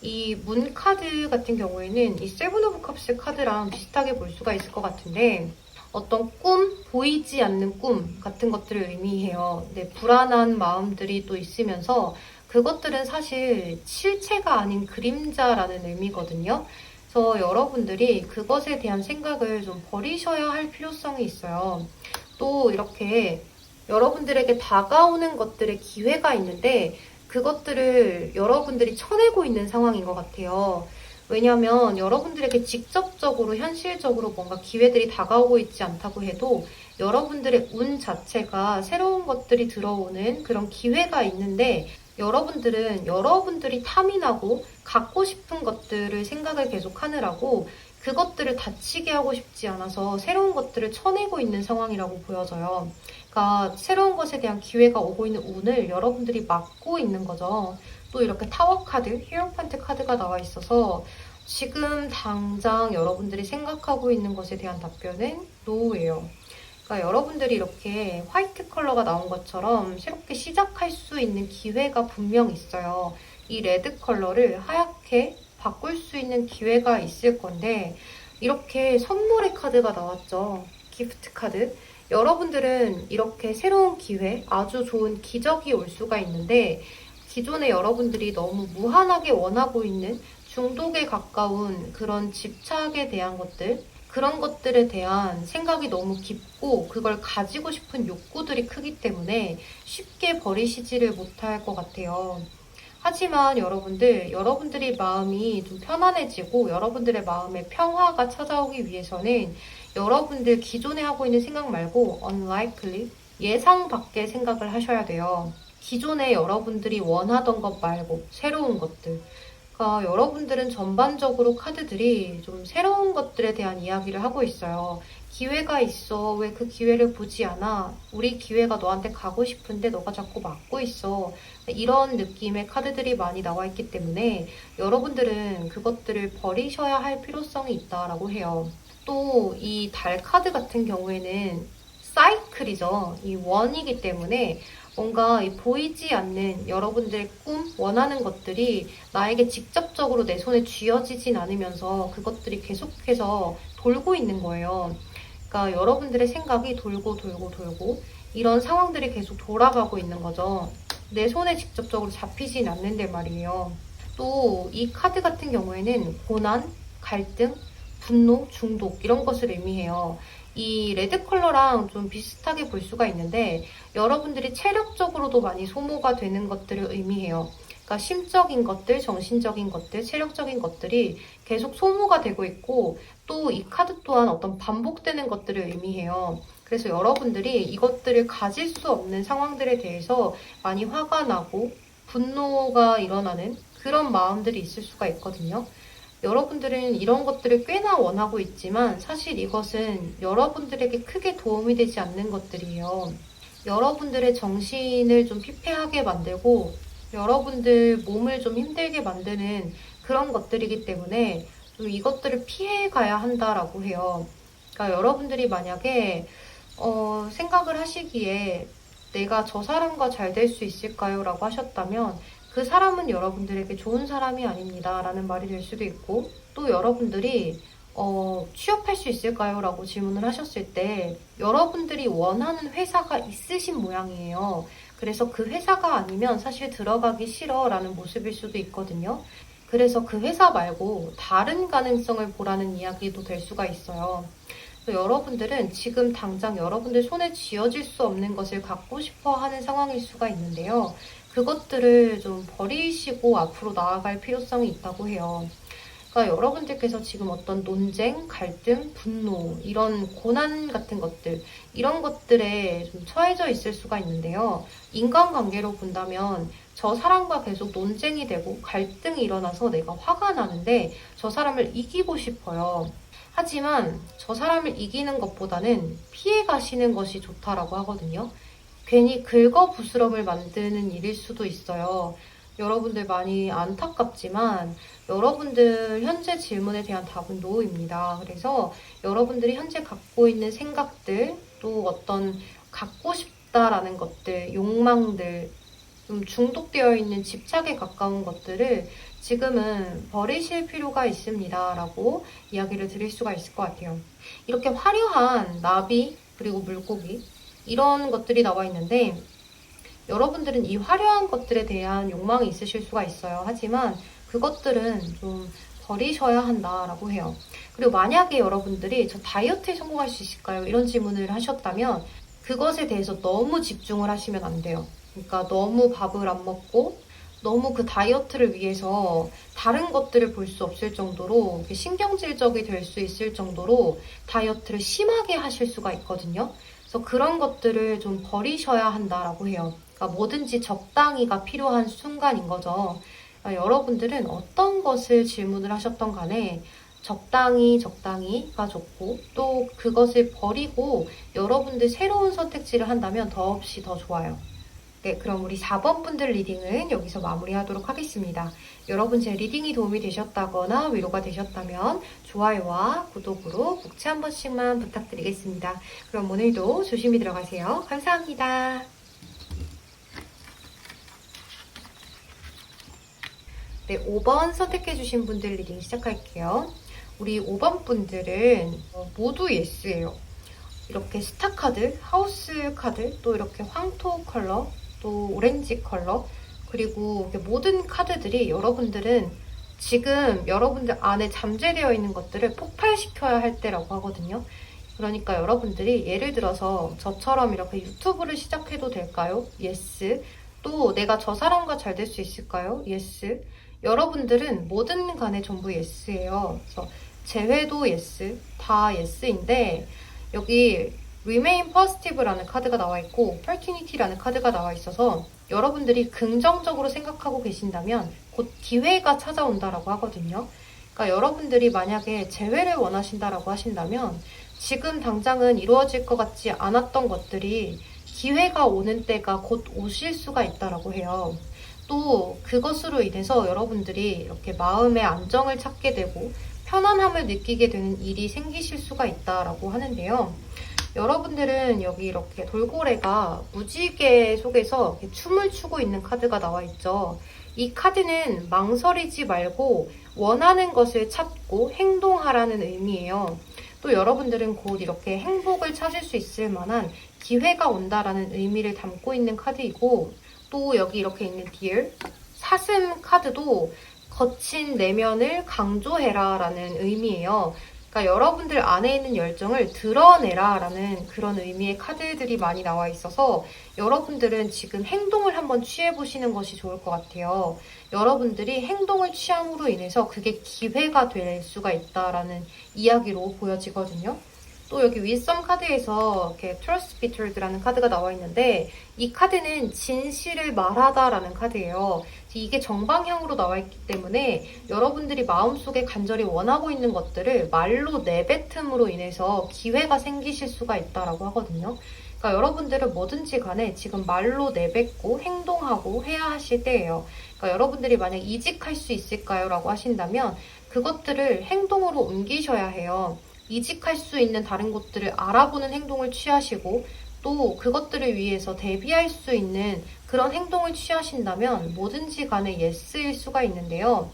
이 문 카드 같은 경우에는 이 세븐 오브 컵스 카드랑 비슷하게 볼 수가 있을 것 같은데 어떤 꿈, 보이지 않는 꿈 같은 것들을 의미해요. 네, 불안한 마음들이 또 있으면서 그것들은 사실 실체가 아닌 그림자라는 의미거든요. 그래서 여러분들이 그것에 대한 생각을 좀 버리셔야 할 필요성이 있어요. 또 이렇게 여러분들에게 다가오는 것들의 기회가 있는데 그것들을 여러분들이 쳐내고 있는 상황인 것 같아요. 왜냐하면 여러분들에게 직접적으로 현실적으로 뭔가 기회들이 다가오고 있지 않다고 해도 여러분들의 운 자체가 새로운 것들이 들어오는 그런 기회가 있는데 여러분들은 여러분들이 탐이 나고 갖고 싶은 것들을 생각을 계속 하느라고 그것들을 다치게 하고 싶지 않아서 새로운 것들을 쳐내고 있는 상황이라고 보여져요. 그러니까 새로운 것에 대한 기회가 오고 있는 운을 여러분들이 막고 있는 거죠. 또 이렇게 타워 카드, 히어로판트 카드가 나와 있어서 지금 당장 여러분들이 생각하고 있는 것에 대한 답변은 노예요. 그러니까 여러분들이 이렇게 화이트 컬러가 나온 것처럼 새롭게 시작할 수 있는 기회가 분명 있어요. 이 레드 컬러를 하얗게 바꿀 수 있는 기회가 있을 건데 이렇게 선물의 카드가 나왔죠. 기프트 카드. 여러분들은 이렇게 새로운 기회, 아주 좋은 기적이 올 수가 있는데 기존에 여러분들이 너무 무한하게 원하고 있는 중독에 가까운 그런 집착에 대한 것들, 그런 것들에 대한 생각이 너무 깊고 그걸 가지고 싶은 욕구들이 크기 때문에 쉽게 버리시지를 못할 것 같아요. 하지만 여러분들이 마음이 좀 편안해지고 여러분들의 마음의 평화가 찾아오기 위해서는 여러분들 기존에 하고 있는 생각 말고 unlikely, 예상 밖의 생각을 하셔야 돼요. 기존에 여러분들이 원하던 것 말고 새로운 것들. 그러니까 여러분들은 전반적으로 카드들이 좀 새로운 것들에 대한 이야기를 하고 있어요. 기회가 있어. 왜 그 기회를 보지 않아? 우리 기회가 너한테 가고 싶은데 너가 자꾸 막고 있어. 이런 느낌의 카드들이 많이 나와 있기 때문에 여러분들은 그것들을 버리셔야 할 필요성이 있다라고 해요. 또 이 달 카드 같은 경우에는 사이클이죠. 이 원이기 때문에 뭔가 보이지 않는 여러분들의 꿈, 원하는 것들이 나에게 직접적으로 내 손에 쥐어지진 않으면서 그것들이 계속해서 돌고 있는 거예요. 그러니까 여러분들의 생각이 돌고 돌고 돌고 이런 상황들이 계속 돌아가고 있는 거죠. 내 손에 직접적으로 잡히진 않는데 말이에요. 또 이 카드 같은 경우에는 고난, 갈등, 분노, 중독 이런 것을 의미해요. 이 레드 컬러랑 좀 비슷하게 볼 수가 있는데 여러분들이 체력적으로도 많이 소모가 되는 것들을 의미해요. 그러니까 심적인 것들, 정신적인 것들, 체력적인 것들이 계속 소모가 되고 있고 또 이 카드 또한 어떤 반복되는 것들을 의미해요. 그래서 여러분들이 이것들을 가질 수 없는 상황들에 대해서 많이 화가 나고 분노가 일어나는 그런 마음들이 있을 수가 있거든요. 여러분들은 이런 것들을 꽤나 원하고 있지만 사실 이것은 여러분들에게 크게 도움이 되지 않는 것들이에요. 여러분들의 정신을 좀 피폐하게 만들고 여러분들 몸을 좀 힘들게 만드는 그런 것들이기 때문에 좀 이것들을 피해 가야 한다라고 해요. 그러니까 여러분들이 만약에 생각을 하시기에 내가 저 사람과 잘 될 수 있을까요? 라고 하셨다면 그 사람은 여러분들에게 좋은 사람이 아닙니다. 라는 말이 될 수도 있고 또 여러분들이 취업할 수 있을까요? 라고 질문을 하셨을 때 여러분들이 원하는 회사가 있으신 모양이에요. 그래서 그 회사가 아니면 사실 들어가기 싫어 라는 모습일 수도 있거든요. 그래서 그 회사 말고 다른 가능성을 보라는 이야기도 될 수가 있어요. 여러분들은 지금 당장 여러분들 손에 쥐어질 수 없는 것을 갖고 싶어 하는 상황일 수가 있는데요. 그것들을 좀 버리시고 앞으로 나아갈 필요성이 있다고 해요. 그러니까 여러분들께서 지금 어떤 논쟁, 갈등, 분노, 이런 고난 같은 것들, 이런 것들에 좀 처해져 있을 수가 있는데요. 인간관계로 본다면 저 사람과 계속 논쟁이 되고 갈등이 일어나서 내가 화가 나는데 저 사람을 이기고 싶어요. 하지만 저 사람을 이기는 것보다는 피해 가시는 것이 좋다라고 하거든요. 괜히 긁어부스럼을 만드는 일일 수도 있어요. 여러분들 많이 안타깝지만 여러분들 현재 질문에 대한 답은 노입니다. 그래서 여러분들이 현재 갖고 있는 생각들, 또 어떤 갖고 싶다라는 것들, 욕망들, 좀 중독되어 있는 집착에 가까운 것들을 지금은 버리실 필요가 있습니다. 라고 이야기를 드릴 수가 있을 것 같아요. 이렇게 화려한 나비, 그리고 물고기, 이런 것들이 나와 있는데 여러분들은 이 화려한 것들에 대한 욕망이 있으실 수가 있어요. 하지만 그것들은 좀 버리셔야 한다라고 해요. 그리고 만약에 여러분들이 저 다이어트에 성공할 수 있을까요? 이런 질문을 하셨다면 그것에 대해서 너무 집중을 하시면 안 돼요. 그러니까 너무 밥을 안 먹고 너무 그 다이어트를 위해서 다른 것들을 볼 수 없을 정도로 신경질적이 될 수 있을 정도로 다이어트를 심하게 하실 수가 있거든요. 그래서 그런 것들을 좀 버리셔야 한다라고 해요. 그러니까 뭐든지 적당히가 필요한 순간인 거죠. 그러니까 여러분들은 어떤 것을 질문을 하셨던 간에 적당히가 좋고 또 그것을 버리고 여러분들 새로운 선택지를 한다면 더없이 더 좋아요. 네, 그럼 우리 4번 분들 리딩은 여기서 마무리하도록 하겠습니다. 여러분 제 리딩이 도움이 되셨다거나 위로가 되셨다면 좋아요와 구독으로 꼭지 한 번씩만 부탁드리겠습니다. 그럼 오늘도 조심히 들어가세요. 감사합니다. 네, 5번 선택해주신 분들 리딩 시작할게요. 우리 5번 분들은 모두 예스예요. 이렇게 스타 카드, 하우스 카드, 또 이렇게 황토 컬러, 또 오렌지 컬러, 그리고 모든 카드들이 여러분들은 지금 여러분들 안에 잠재되어 있는 것들을 폭발시켜야 할 때라고 하거든요. 그러니까 여러분들이 예를 들어서 저처럼 이렇게 유튜브를 시작해도 될까요? 예스. 또 내가 저 사람과 잘 될 수 있을까요? 예스. 여러분들은 뭐든 간에 전부 예스예요. 그래서 재회도 예스, 다 예스인데 여기 Remain Positive라는 카드가 나와 있고 Opportunity라는 카드가 나와 있어서 여러분들이 긍정적으로 생각하고 계신다면 곧 기회가 찾아온다라고 하거든요. 그러니까 여러분들이 만약에 재회를 원하신다라고 하신다면 지금 당장은 이루어질 것 같지 않았던 것들이 기회가 오는 때가 곧 오실 수가 있다라고 해요. 또 그것으로 인해서 여러분들이 이렇게 마음의 안정을 찾게 되고 편안함을 느끼게 되는 일이 생기실 수가 있다라고 하는데요. 여러분들은 여기 이렇게 돌고래가 무지개 속에서 춤을 추고 있는 카드가 나와 있죠. 이 카드는 망설이지 말고 원하는 것을 찾고 행동하라는 의미예요. 또 여러분들은 곧 이렇게 행복을 찾을 수 있을 만한 기회가 온다라는 의미를 담고 있는 카드이고 또 여기 이렇게 있는 Dear, 사슴 카드도 거친 내면을 강조해라 라는 의미예요. 그러니까 여러분들 안에 있는 열정을 드러내라 라는 그런 의미의 카드들이 많이 나와 있어서 여러분들은 지금 행동을 한번 취해보시는 것이 좋을 것 같아요. 여러분들이 행동을 취함으로 인해서 그게 기회가 될 수가 있다라는 이야기로 보여지거든요. 또 여기 윗섬 카드에서 이렇게 Trust Bittered라는 카드가 나와 있는데 이 카드는 진실을 말하다라는 카드예요. 이게 정방향으로 나와 있기 때문에 여러분들이 마음속에 간절히 원하고 있는 것들을 말로 내뱉음으로 인해서 기회가 생기실 수가 있다라고 하거든요. 그러니까 여러분들은 뭐든지 간에 지금 말로 내뱉고 행동하고 해야 하실 때예요. 그러니까 여러분들이 만약 이직할 수 있을까요? 라고 하신다면 그것들을 행동으로 옮기셔야 해요. 이직할 수 있는 다른 곳들을 알아보는 행동을 취하시고 또 그것들을 위해서 대비할 수 있는 그런 행동을 취하신다면 뭐든지 간에 예스일 수가 있는데요.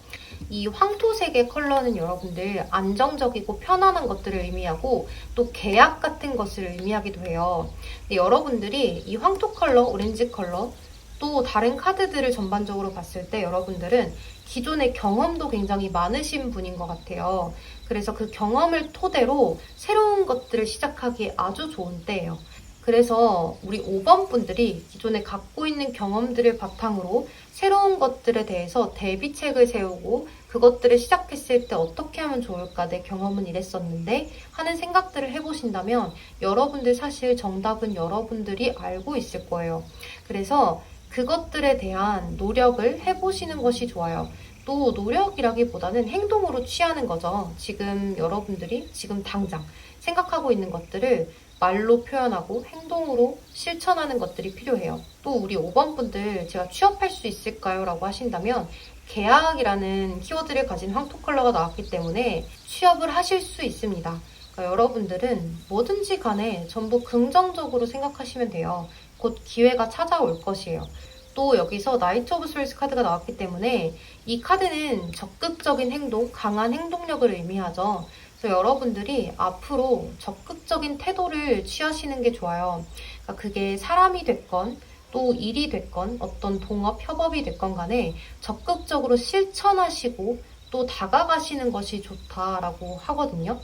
이 황토색의 컬러는 여러분들 안정적이고 편안한 것들을 의미하고 또 계약 같은 것을 의미하기도 해요. 근데 여러분들이 이 황토 컬러, 오렌지 컬러 또 다른 카드들을 전반적으로 봤을 때 여러분들은 기존의 경험도 굉장히 많으신 분인 것 같아요. 그래서 그 경험을 토대로 새로운 것들을 시작하기에 아주 좋은 때예요. 그래서 우리 5번 분들이 기존에 갖고 있는 경험들을 바탕으로 새로운 것들에 대해서 대비책을 세우고 그것들을 시작했을 때 어떻게 하면 좋을까, 내 경험은 이랬었는데 하는 생각들을 해보신다면 여러분들 사실 정답은 여러분들이 알고 있을 거예요. 그래서 그것들에 대한 노력을 해보시는 것이 좋아요. 또 노력이라기보다는 행동으로 취하는 거죠. 지금 여러분들이 지금 당장 생각하고 있는 것들을 말로 표현하고 행동으로 실천하는 것들이 필요해요. 또 우리 5번 분들 제가 취업할 수 있을까요? 라고 하신다면 계약이라는 키워드를 가진 황토 컬러가 나왔기 때문에 취업을 하실 수 있습니다. 그러니까 여러분들은 뭐든지 간에 전부 긍정적으로 생각하시면 돼요. 곧 기회가 찾아올 것이에요. 또 여기서 나이트 오브 스월드 카드가 나왔기 때문에 이 카드는 적극적인 행동, 강한 행동력을 의미하죠. 그래서 여러분들이 앞으로 적극적인 태도를 취하시는 게 좋아요. 그러니까 그게 사람이 됐건 또 일이 됐건 어떤 동업, 협업이 됐건 간에 적극적으로 실천하시고 또 다가가시는 것이 좋다라고 하거든요.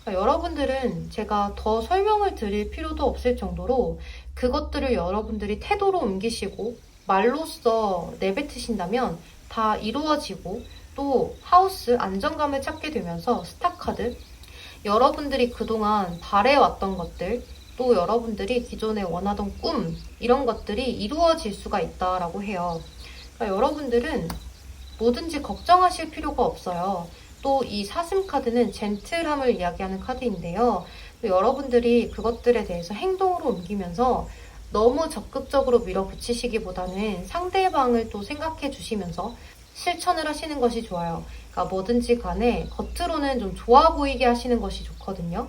그러니까 여러분들은 제가 더 설명을 드릴 필요도 없을 정도로 그것들을 여러분들이 태도로 옮기시고 말로써 내뱉으신다면 다 이루어지고 또 하우스 안정감을 찾게 되면서 스타카드 여러분들이 그동안 바래왔던 것들 또 여러분들이 기존에 원하던 꿈 이런 것들이 이루어질 수가 있다라고 해요. 그러니까 여러분들은 뭐든지 걱정하실 필요가 없어요. 또 이 사슴 카드는 젠틀함을 이야기하는 카드인데요. 또 여러분들이 그것들에 대해서 행동으로 옮기면서 너무 적극적으로 밀어붙이시기보다는 상대방을 또 생각해 주시면서 실천을 하시는 것이 좋아요. 그러니까 뭐든지 간에 겉으로는 좀 좋아 보이게 하시는 것이 좋거든요.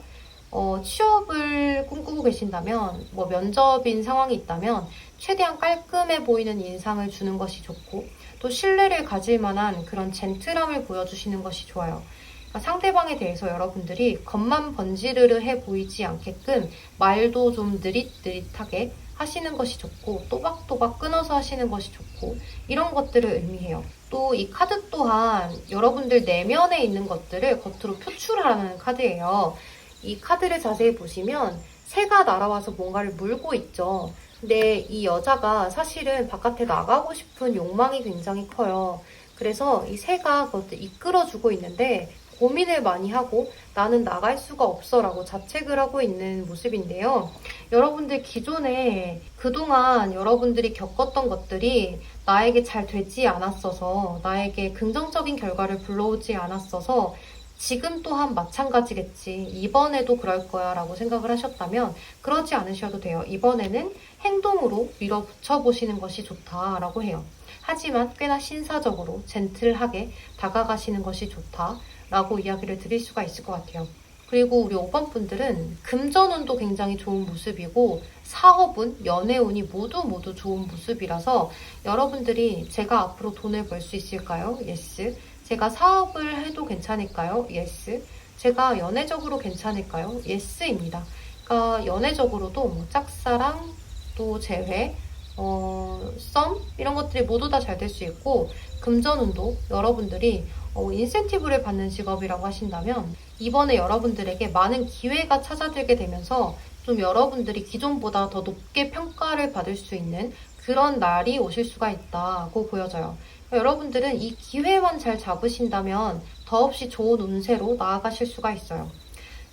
취업을 꿈꾸고 계신다면, 뭐 면접인 상황이 있다면 최대한 깔끔해 보이는 인상을 주는 것이 좋고, 또 신뢰를 가질 만한 그런 젠틀함을 보여주시는 것이 좋아요. 그러니까 상대방에 대해서 여러분들이 겉만 번지르르 해 보이지 않게끔 말도 좀 느릿느릿하게 하시는 것이 좋고, 또박또박 끊어서 하시는 것이 좋고, 이런 것들을 의미해요. 또 이 카드 또한 여러분들 내면에 있는 것들을 겉으로 표출하는 카드예요. 이 카드를 자세히 보시면 새가 날아와서 뭔가를 물고 있죠. 근데 이 여자가 사실은 바깥에 나가고 싶은 욕망이 굉장히 커요. 그래서 이 새가 그것을 이끌어주고 있는데 고민을 많이 하고 나는 나갈 수가 없어 라고 자책을 하고 있는 모습인데요. 여러분들 기존에 그동안 여러분들이 겪었던 것들이 나에게 잘 되지 않았어서, 나에게 긍정적인 결과를 불러오지 않았어서 지금 또한 마찬가지겠지, 이번에도 그럴 거야 라고 생각을 하셨다면 그러지 않으셔도 돼요. 이번에는 행동으로 밀어붙여 보시는 것이 좋다라고 해요. 하지만 꽤나 신사적으로 젠틀하게 다가가시는 것이 좋다라고 이야기를 드릴 수가 있을 것 같아요. 그리고 우리 5번 분들은 금전운도 굉장히 좋은 모습이고 사업운, 연애운이 모두 좋은 모습이라서 여러분들이 제가 앞으로 돈을 벌 수 있을까요? 예스. 제가 사업을 해도 괜찮을까요? 예스. 제가 연애적으로 괜찮을까요? 예스입니다. 그러니까 연애적으로도 뭐 짝사랑, 또 재회, 썸 이런 것들이 모두 다 잘 될 수 있고, 금전운도 여러분들이 인센티브를 받는 직업이라고 하신다면 이번에 여러분들에게 많은 기회가 찾아들게 되면서 좀 여러분들이 기존보다 더 높게 평가를 받을 수 있는 그런 날이 오실 수가 있다고 보여져요. 여러분들은 이 기회만 잘 잡으신다면 더없이 좋은 운세로 나아가실 수가 있어요.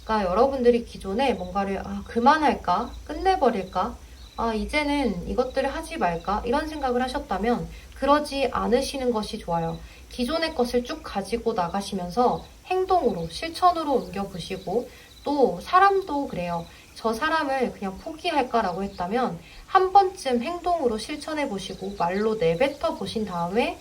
그러니까 여러분들이 기존에 뭔가를 그만할까? 끝내버릴까? 이제는 이것들을 하지 말까? 이런 생각을 하셨다면 그러지 않으시는 것이 좋아요. 기존의 것을 쭉 가지고 나가시면서 행동으로, 실천으로 옮겨보시고, 또 사람도 그래요. 저 사람을 그냥 포기할까라고 했다면 한 번쯤 행동으로 실천해보시고 말로 내뱉어 보신 다음에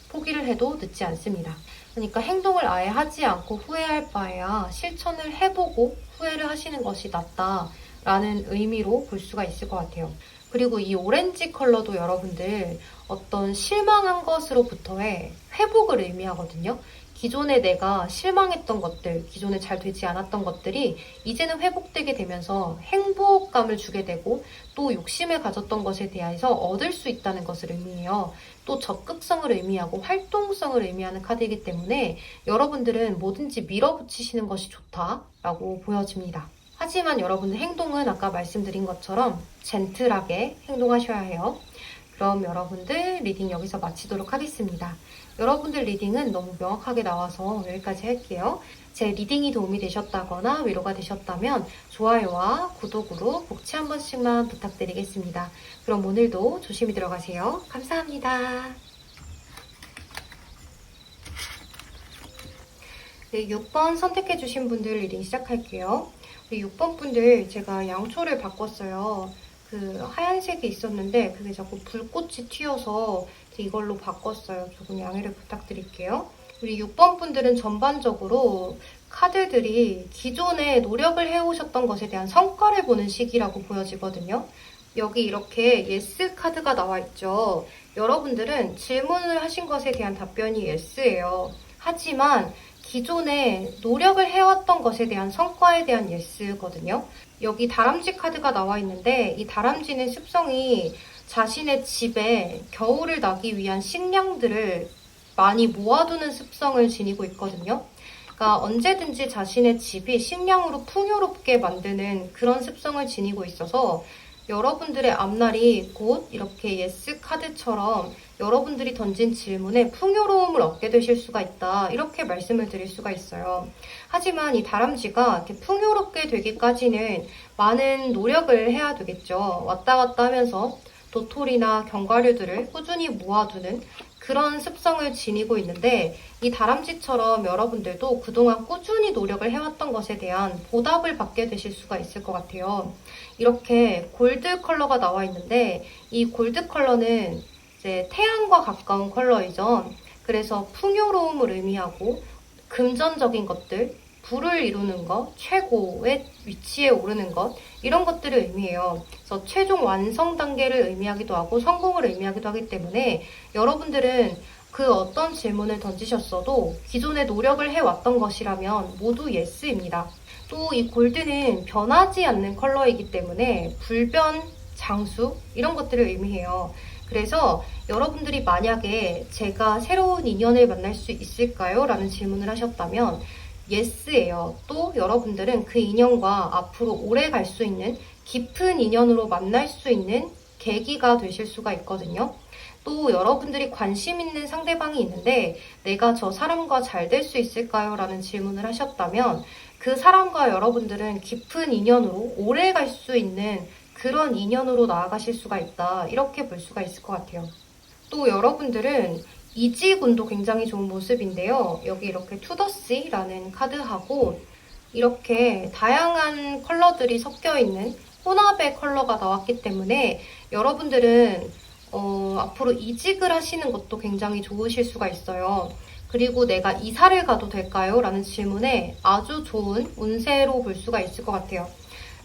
포기를 해도 늦지 않습니다. 그러니까 행동을 아예 하지 않고 후회할 바에야 실천을 해보고 후회를 하시는 것이 낫다라는 의미로 볼 수가 있을 것 같아요. 그리고 이 오렌지 컬러도 여러분들 어떤 실망한 것으로부터의 회복을 의미하거든요. 기존에 내가 실망했던 것들, 기존에 잘 되지 않았던 것들이 이제는 회복되게 되면서 행복감을 주게 되고, 또 욕심을 가졌던 것에 대해서 얻을 수 있다는 것을 의미해요. 또 적극성을 의미하고 활동성을 의미하는 카드이기 때문에 여러분들은 뭐든지 밀어붙이시는 것이 좋다라고 보여집니다. 하지만 여러분의 행동은 아까 말씀드린 것처럼 젠틀하게 행동하셔야 해요. 그럼 여러분들 리딩 여기서 마치도록 하겠습니다. 여러분들 리딩은 너무 명확하게 나와서 여기까지 할게요. 제 리딩이 도움이 되셨다거나 위로가 되셨다면 좋아요와 구독으로 복치 한 번씩만 부탁드리겠습니다. 그럼 오늘도 조심히 들어가세요. 감사합니다. 네, 6번 선택해주신 분들 리딩 시작할게요. 우리 6번 분들 제가 양초를 바꿨어요. 그 하얀색이 있었는데 그게 자꾸 불꽃이 튀어서 이걸로 바꿨어요. 조금 양해를 부탁드릴게요. 우리 6번 분들은 전반적으로 카드들이 기존에 노력을 해오셨던 것에 대한 성과를 보는 시기라고 보여지거든요. 여기 이렇게 예스 카드가 나와 있죠. 여러분들은 질문을 하신 것에 대한 답변이 예스예요. 하지만 기존에 노력을 해왔던 것에 대한 성과에 대한 예스거든요. 여기 다람쥐 카드가 나와 있는데 이 다람쥐는 습성이 자신의 집에 겨울을 나기 위한 식량들을 많이 모아두는 습성을 지니고 있거든요. 그러니까 언제든지 자신의 집이 식량으로 풍요롭게 만드는 그런 습성을 지니고 있어서 여러분들의 앞날이 곧 이렇게 예스 카드처럼 여러분들이 던진 질문에 풍요로움을 얻게 되실 수가 있다, 이렇게 말씀을 드릴 수가 있어요. 하지만 이 다람쥐가 이렇게 풍요롭게 되기까지는 많은 노력을 해야 되겠죠. 왔다 갔다 하면서 도토리나 견과류들을 꾸준히 모아두는 그런 습성을 지니고 있는데 이 다람쥐처럼 여러분들도 그동안 꾸준히 노력을 해왔던 것에 대한 보답을 받게 되실 수가 있을 것 같아요. 이렇게 골드 컬러가 나와 있는데 이 골드 컬러는 이제 태양과 가까운 컬러이죠. 그래서 풍요로움을 의미하고 금전적인 것들, 부를 이루는 것, 최고의 위치에 오르는 것, 이런 것들을 의미해요. 그래서 최종 완성 단계를 의미하기도 하고 성공을 의미하기도 하기 때문에 여러분들은 그 어떤 질문을 던지셨어도 기존에 노력을 해왔던 것이라면 모두 예스입니다. 또 이 골드는 변하지 않는 컬러이기 때문에 불변, 장수 이런 것들을 의미해요. 그래서 여러분들이 만약에 제가 새로운 인연을 만날 수 있을까요? 라는 질문을 하셨다면 예스예요. 또 여러분들은 그 인연과 앞으로 오래 갈 수 있는 깊은 인연으로 만날 수 있는 계기가 되실 수가 있거든요. 또 여러분들이 관심 있는 상대방이 있는데 내가 저 사람과 잘 될 수 있을까요? 라는 질문을 하셨다면 그 사람과 여러분들은 깊은 인연으로 오래 갈 수 있는 그런 인연으로 나아가실 수가 있다. 이렇게 볼 수가 있을 것 같아요. 또 여러분들은 이직운도 굉장히 좋은 모습인데요. 여기 이렇게 투더씨라는 카드하고 이렇게 다양한 컬러들이 섞여 있는 혼합의 컬러가 나왔기 때문에 여러분들은 앞으로 이직을 하시는 것도 굉장히 좋으실 수가 있어요. 그리고 내가 이사를 가도 될까요? 라는 질문에 아주 좋은 운세로 볼 수가 있을 것 같아요.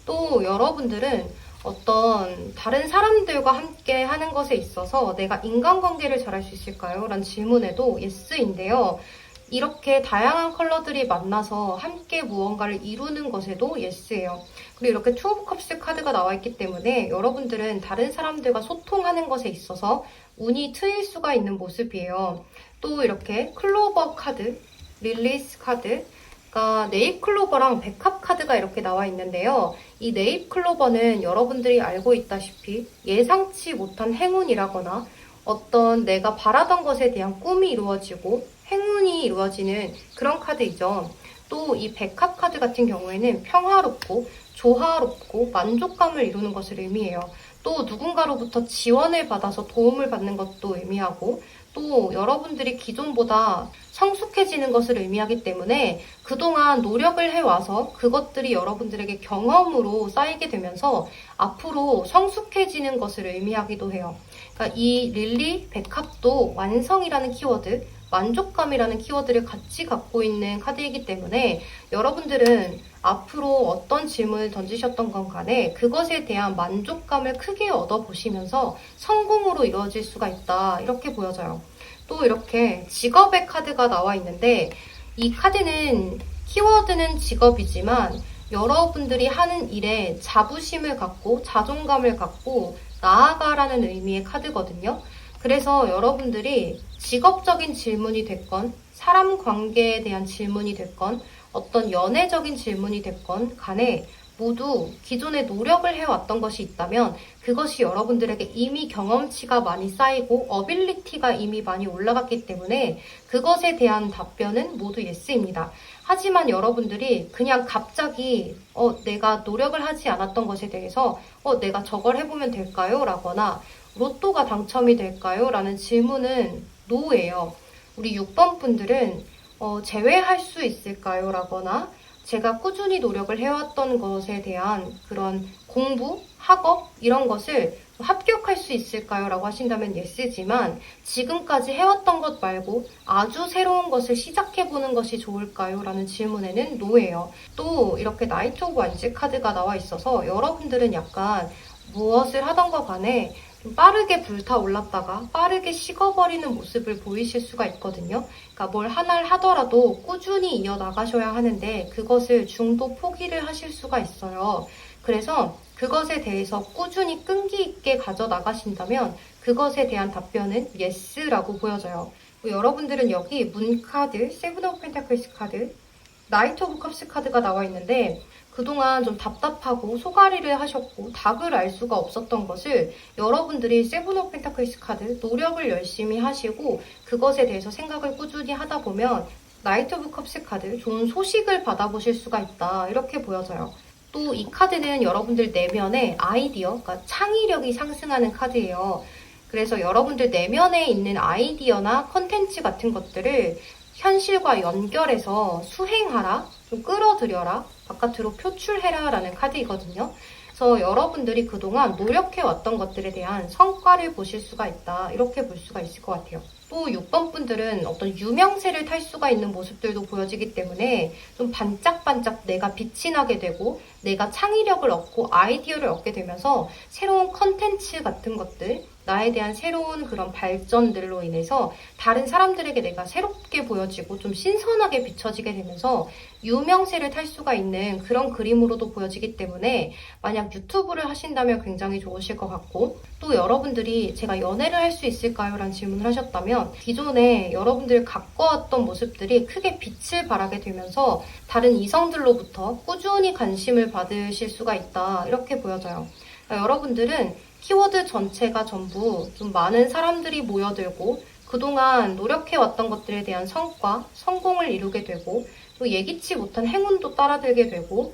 또 여러분들은 어떤 다른 사람들과 함께 하는 것에 있어서 내가 인간관계를 잘할 수 있을까요? 라는 질문에도 예스인데요. 이렇게 다양한 컬러들이 만나서 함께 무언가를 이루는 것에도 예스예요. 그리고 이렇게 투 오브 컵스 카드가 나와 있기 때문에 여러분들은 다른 사람들과 소통하는 것에 있어서 운이 트일 수가 있는 모습이에요. 또 이렇게 클로버 카드, 릴리스 카드, 그러니까 네잎 클로버랑 백합 카드가 이렇게 나와 있는데요. 이 네잎 클로버는 여러분들이 알고 있다시피 예상치 못한 행운이라거나 어떤 내가 바라던 것에 대한 꿈이 이루어지고 행운이 이루어지는 그런 카드이죠. 또 이 백합 카드 같은 경우에는 평화롭고 조화롭고 만족감을 이루는 것을 의미해요. 또 누군가로부터 지원을 받아서 도움을 받는 것도 의미하고 또 여러분들이 기존보다 성숙해지는 것을 의미하기 때문에 그동안 노력을 해와서 그것들이 여러분들에게 경험으로 쌓이게 되면서 앞으로 성숙해지는 것을 의미하기도 해요. 그러니까 이 릴리 백합도 완성이라는 키워드, 만족감이라는 키워드를 같이 갖고 있는 카드이기 때문에 여러분들은 앞으로 어떤 질문을 던지셨던 건 간에 그것에 대한 만족감을 크게 얻어보시면서 성공으로 이루어질 수가 있다. 이렇게 보여져요. 또 이렇게 직업의 카드가 나와 있는데 이 카드는 키워드는 직업이지만 여러분들이 하는 일에 자부심을 갖고 자존감을 갖고 나아가라는 의미의 카드거든요. 그래서 여러분들이 직업적인 질문이 됐건 사람 관계에 대한 질문이 됐건 어떤 연애적인 질문이 됐건 간에 모두 기존에 노력을 해왔던 것이 있다면 그것이 여러분들에게 이미 경험치가 많이 쌓이고 어빌리티가 이미 많이 올라갔기 때문에 그것에 대한 답변은 모두 예스입니다. 하지만 여러분들이 그냥 갑자기 내가 노력을 하지 않았던 것에 대해서 내가 저걸 해보면 될까요? 라거나 로또가 당첨이 될까요? 라는 질문은 노예요. 우리 6번 분들은 제외할 수 있을까요? 라거나 제가 꾸준히 노력을 해왔던 것에 대한 그런 공부, 학업 이런 것을 합격할 수 있을까요? 라고 하신다면 예스지만 지금까지 해왔던 것 말고 아주 새로운 것을 시작해보는 것이 좋을까요? 라는 질문에는 노예요. 또 이렇게 나이트 오브 완즈 카드가 나와 있어서 여러분들은 약간 무엇을 하던가 간에 좀 빠르게 불타올랐다가 빠르게 식어버리는 모습을 보이실 수가 있거든요. 그러니까 뭘 하나를 하더라도 꾸준히 이어나가셔야 하는데 그것을 중도 포기를 하실 수가 있어요. 그래서 그것에 대해서 꾸준히 끈기 있게 가져나가신다면 그것에 대한 답변은 예스라고 보여져요. 여러분들은 여기 문 카드, 세븐 오브 펜타클스 카드, 나이트 오브 컵스 카드가 나와 있는데 그동안 좀 답답하고 소가리를 하셨고 답을 알 수가 없었던 것을 여러분들이 세븐 오브 펜타클스 카드 노력을 열심히 하시고 그것에 대해서 생각을 꾸준히 하다 보면 나이트 오브 컵스 카드 좋은 소식을 받아보실 수가 있다. 이렇게 보여져요. 또 이 카드는 여러분들 내면의 아이디어, 그러니까 창의력이 상승하는 카드예요. 그래서 여러분들 내면에 있는 아이디어나 컨텐츠 같은 것들을 현실과 연결해서 수행하라, 좀 끌어들여라, 바깥으로 표출해라 라는 카드이거든요. 그래서 여러분들이 그동안 노력해왔던 것들에 대한 성과를 보실 수가 있다. 이렇게 볼 수가 있을 것 같아요. 또 6번 분들은 어떤 유명세를 탈 수가 있는 모습들도 보여지기 때문에 좀 반짝반짝 내가 빛이 나게 되고 내가 창의력을 얻고 아이디어를 얻게 되면서 새로운 컨텐츠 같은 것들, 나에 대한 새로운 그런 발전들로 인해서 다른 사람들에게 내가 새롭게 보여지고 좀 신선하게 비춰지게 되면서 유명세를 탈 수가 있는 그런 그림으로도 보여지기 때문에 만약 유튜브를 하신다면 굉장히 좋으실 것 같고, 또 여러분들이 제가 연애를 할 수 있을까요? 라는 질문을 하셨다면 기존에 여러분들이 갖고 왔던 모습들이 크게 빛을 발하게 되면서 다른 이성들로부터 꾸준히 관심을 받으실 수가 있다. 이렇게 보여져요. 그러니까 여러분들은 키워드 전체가 전부 좀 많은 사람들이 모여들고 그동안 노력해왔던 것들에 대한 성과, 성공을 이루게 되고 또 예기치 못한 행운도 따라들게 되고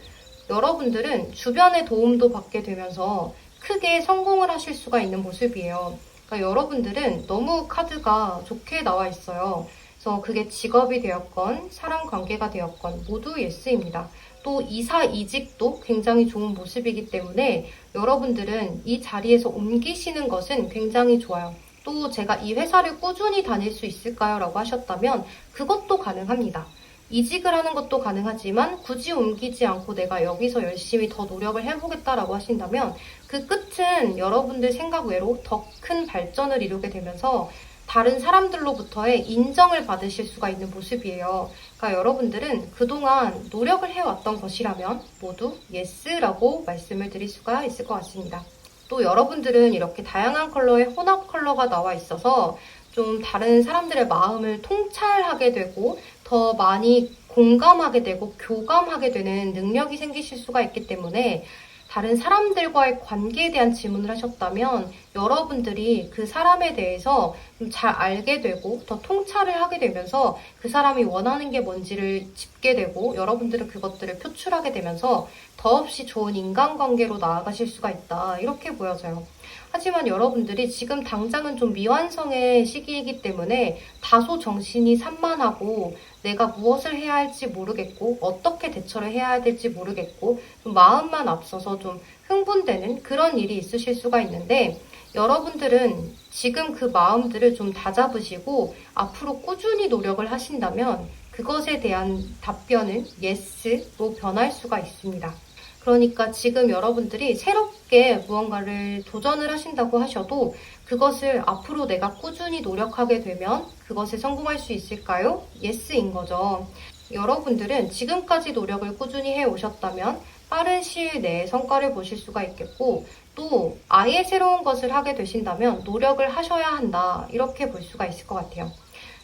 여러분들은 주변의 도움도 받게 되면서 크게 성공을 하실 수가 있는 모습이에요. 그러니까 여러분들은 너무 카드가 좋게 나와 있어요. 그래서 그게 직업이 되었건 사람 관계가 되었건 모두 예스입니다. 또 이사 이직도 굉장히 좋은 모습이기 때문에 여러분들은 이 자리에서 옮기시는 것은 굉장히 좋아요. 또 제가 이 회사를 꾸준히 다닐 수 있을까요? 라고 하셨다면 그것도 가능합니다. 이직을 하는 것도 가능하지만 굳이 옮기지 않고 내가 여기서 열심히 더 노력을 해보겠다라고 하신다면 그 끝은 여러분들 생각 외로 더 큰 발전을 이루게 되면서 다른 사람들로부터의 인정을 받으실 수가 있는 모습이에요. 그러니까 여러분들은 그동안 노력을 해왔던 것이라면 모두 예스라고 말씀을 드릴 수가 있을 것 같습니다. 또 여러분들은 이렇게 다양한 컬러의 혼합 컬러가 나와 있어서 좀 다른 사람들의 마음을 통찰하게 되고 더 많이 공감하게 되고 교감하게 되는 능력이 생기실 수가 있기 때문에 다른 사람들과의 관계에 대한 질문을 하셨다면 여러분들이 그 사람에 대해서 좀 잘 알게 되고 더 통찰을 하게 되면서 그 사람이 원하는 게 뭔지를 짚게 되고 여러분들은 그것들을 표출하게 되면서 더없이 좋은 인간관계로 나아가실 수가 있다. 이렇게 보여져요. 하지만 여러분들이 지금 당장은 좀 미완성의 시기이기 때문에 다소 정신이 산만하고 내가 무엇을 해야 할지 모르겠고 어떻게 대처를 해야 될지 모르겠고 좀 마음만 앞서서 좀 흥분되는 그런 일이 있으실 수가 있는데 여러분들은 지금 그 마음들을 좀 다잡으시고 앞으로 꾸준히 노력을 하신다면 그것에 대한 답변은 예스로 변할 수가 있습니다. 그러니까 지금 여러분들이 새롭게 무언가를 도전을 하신다고 하셔도 그것을 앞으로 내가 꾸준히 노력하게 되면 그것에 성공할 수 있을까요? 예스인 거죠. 여러분들은 지금까지 노력을 꾸준히 해오셨다면 빠른 시일 내에 성과를 보실 수가 있겠고 또 아예 새로운 것을 하게 되신다면 노력을 하셔야 한다. 이렇게 볼 수가 있을 것 같아요.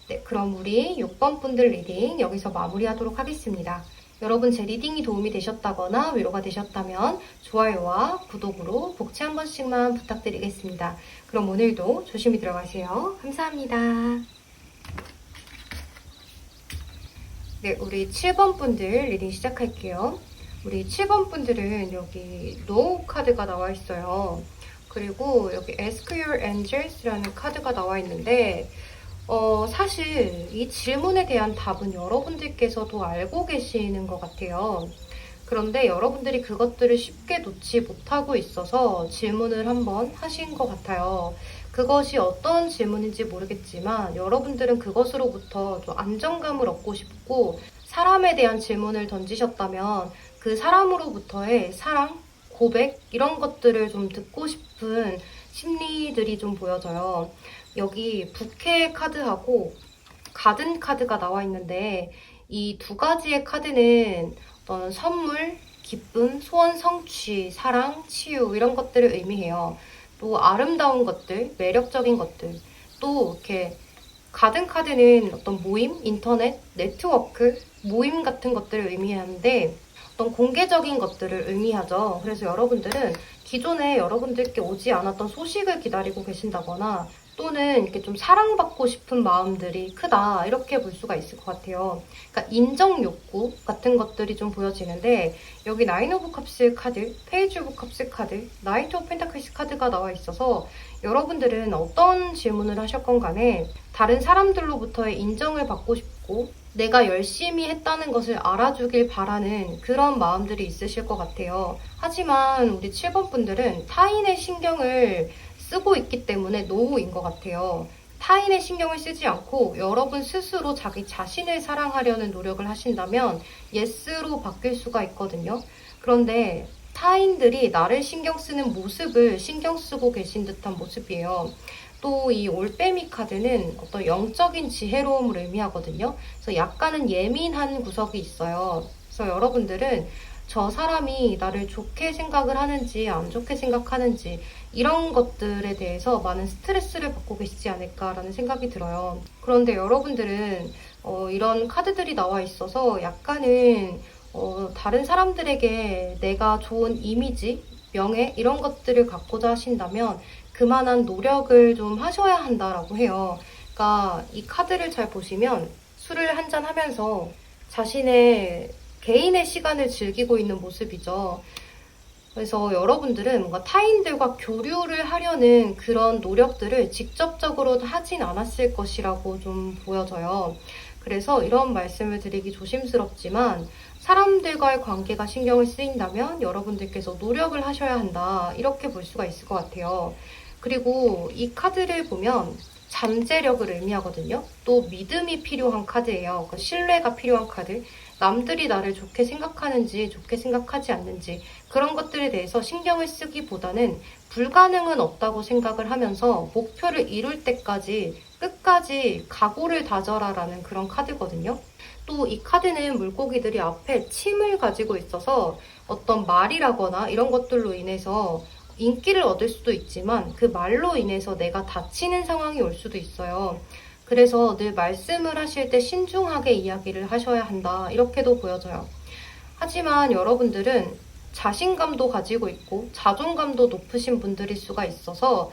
네, 그럼 우리 6번 분들 리딩 여기서 마무리하도록 하겠습니다. 여러분 제 리딩이 도움이 되셨다거나 위로가 되셨다면 좋아요와 구독으로 복채 한 번씩만 부탁드리겠습니다. 그럼 오늘도 조심히 들어가세요. 감사합니다. 네, 우리 7번 분들 리딩 시작할게요. 우리 7번 분들은 여기 No 카드가 나와 있어요. 그리고 여기 Ask Your Angels라는 카드가 나와 있는데 사실 이 질문에 대한 답은 여러분들께서도 알고 계시는 것 같아요. 그런데 여러분들이 그것들을 쉽게 놓지 못하고 있어서 질문을 한번 하신 것 같아요. 그것이 어떤 질문인지 모르겠지만 여러분들은 그것으로부터 좀 안정감을 얻고 싶고 사람에 대한 질문을 던지셨다면 그 사람으로부터의 사랑, 고백 이런 것들을 좀 듣고 싶은 심리들이 좀 보여져요. 여기 부캐 카드하고 가든 카드가 나와 있는데 이 두 가지의 카드는 어떤 선물, 기쁨, 소원 성취, 사랑, 치유 이런 것들을 의미해요. 또 아름다운 것들, 매력적인 것들, 또 이렇게 가든 카드는 어떤 모임, 인터넷, 네트워크, 모임 같은 것들을 의미하는데 어떤 공개적인 것들을 의미하죠. 그래서 여러분들은 기존에 여러분들께 오지 않았던 소식을 기다리고 계신다거나 또는 이렇게 좀 사랑받고 싶은 마음들이 크다 이렇게 볼 수가 있을 것 같아요. 그러니까 인정 욕구 같은 것들이 좀 보여지는데 여기 나인 오브 컵스 카드, 페이지 오브 컵스 카드, 나이트 오브 펜타클스 카드가 나와 있어서 여러분들은 어떤 질문을 하셨건 간에 다른 사람들로부터의 인정을 받고 싶고 내가 열심히 했다는 것을 알아주길 바라는 그런 마음들이 있으실 것 같아요. 하지만 우리 7번 분들은 타인의 신경을 쓰고 있기 때문에 노인 것 같아요. 타인의 신경을 쓰지 않고 여러분 스스로 자기 자신을 사랑하려는 노력을 하신다면 예스로 바뀔 수가 있거든요. 그런데 타인들이 나를 신경 쓰는 모습을 신경 쓰고 계신 듯한 모습이에요. 또 이 올빼미 카드는 어떤 영적인 지혜로움을 의미하거든요. 그래서 약간은 예민한 구석이 있어요. 그래서 여러분들은 저 사람이 나를 좋게 생각을 하는지 안 좋게 생각하는지 이런 것들에 대해서 많은 스트레스를 받고 계시지 않을까라는 생각이 들어요. 그런데 여러분들은 이런 카드들이 나와 있어서 약간은 다른 사람들에게 내가 좋은 이미지, 명예 이런 것들을 갖고자 하신다면 그만한 노력을 좀 하셔야 한다라고 해요. 그러니까 이 카드를 잘 보시면 술을 한잔 하면서 자신의 개인의 시간을 즐기고 있는 모습이죠. 그래서 여러분들은 뭔가 타인들과 교류를 하려는 그런 노력들을 직접적으로 하진 않았을 것이라고 좀 보여져요. 그래서 이런 말씀을 드리기 조심스럽지만 사람들과의 관계가 신경을 쓰인다면 여러분들께서 노력을 하셔야 한다. 이렇게 볼 수가 있을 것 같아요. 그리고 이 카드를 보면 잠재력을 의미하거든요. 또 믿음이 필요한 카드예요. 그러니까 신뢰가 필요한 카드. 남들이 나를 좋게 생각하는지 좋게 생각하지 않는지 그런 것들에 대해서 신경을 쓰기보다는 불가능은 없다고 생각을 하면서 목표를 이룰 때까지 끝까지 각오를 다져라라는 그런 카드거든요. 또 이 카드는 물고기들이 앞에 침을 가지고 있어서 어떤 말이라거나 이런 것들로 인해서 인기를 얻을 수도 있지만 그 말로 인해서 내가 다치는 상황이 올 수도 있어요. 그래서 늘 말씀을 하실 때 신중하게 이야기를 하셔야 한다. 이렇게도 보여져요. 하지만 여러분들은 자신감도 가지고 있고 자존감도 높으신 분들일 수가 있어서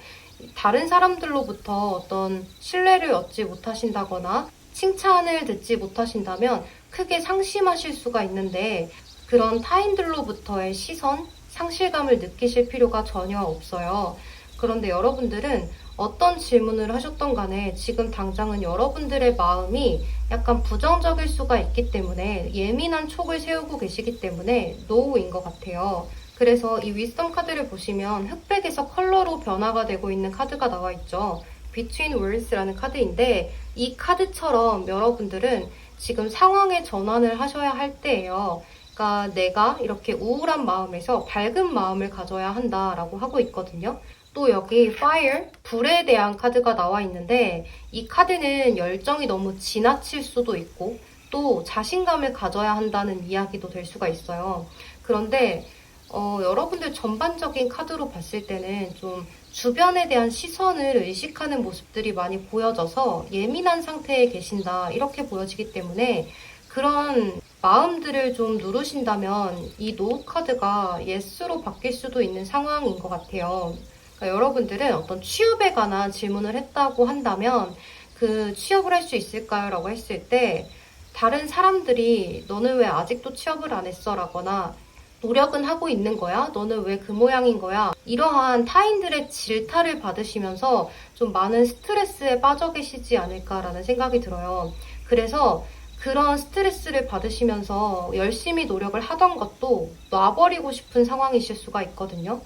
다른 사람들로부터 어떤 신뢰를 얻지 못하신다거나 칭찬을 듣지 못하신다면 크게 상심하실 수가 있는데 그런 타인들로부터의 시선, 상실감을 느끼실 필요가 전혀 없어요. 그런데 여러분들은 어떤 질문을 하셨던 간에 지금 당장은 여러분들의 마음이 약간 부정적일 수가 있기 때문에 예민한 촉을 세우고 계시기 때문에 노인 것 같아요. 그래서 이 위스덤 카드를 보시면 흑백에서 컬러로 변화가 되고 있는 카드가 나와 있죠. Between Worlds라는 카드인데 이 카드처럼 여러분들은 지금 상황의 전환을 하셔야 할 때예요. 그러니까 내가 이렇게 우울한 마음에서 밝은 마음을 가져야 한다라고 하고 있거든요. 또 여기 Fire, 불에 대한 카드가 나와 있는데 이 카드는 열정이 너무 지나칠 수도 있고 또 자신감을 가져야 한다는 이야기도 될 수가 있어요. 그런데 여러분들 전반적인 카드로 봤을 때는 좀 주변에 대한 시선을 의식하는 모습들이 많이 보여져서 예민한 상태에 계신다 이렇게 보여지기 때문에 그런 마음들을 좀 누르신다면 이 노 카드가 예스로 바뀔 수도 있는 상황인 것 같아요. 그러니까 여러분들은 어떤 취업에 관한 질문을 했다고 한다면 그 취업을 할 수 있을까요? 라고 했을 때 다른 사람들이 너는 왜 아직도 취업을 안 했어? 라거나 노력은 하고 있는 거야? 너는 왜 그 모양인 거야? 이러한 타인들의 질타를 받으시면서 좀 많은 스트레스에 빠져 계시지 않을까라는 생각이 들어요. 그래서 그런 스트레스를 받으시면서 열심히 노력을 하던 것도 놔버리고 싶은 상황이실 수가 있거든요.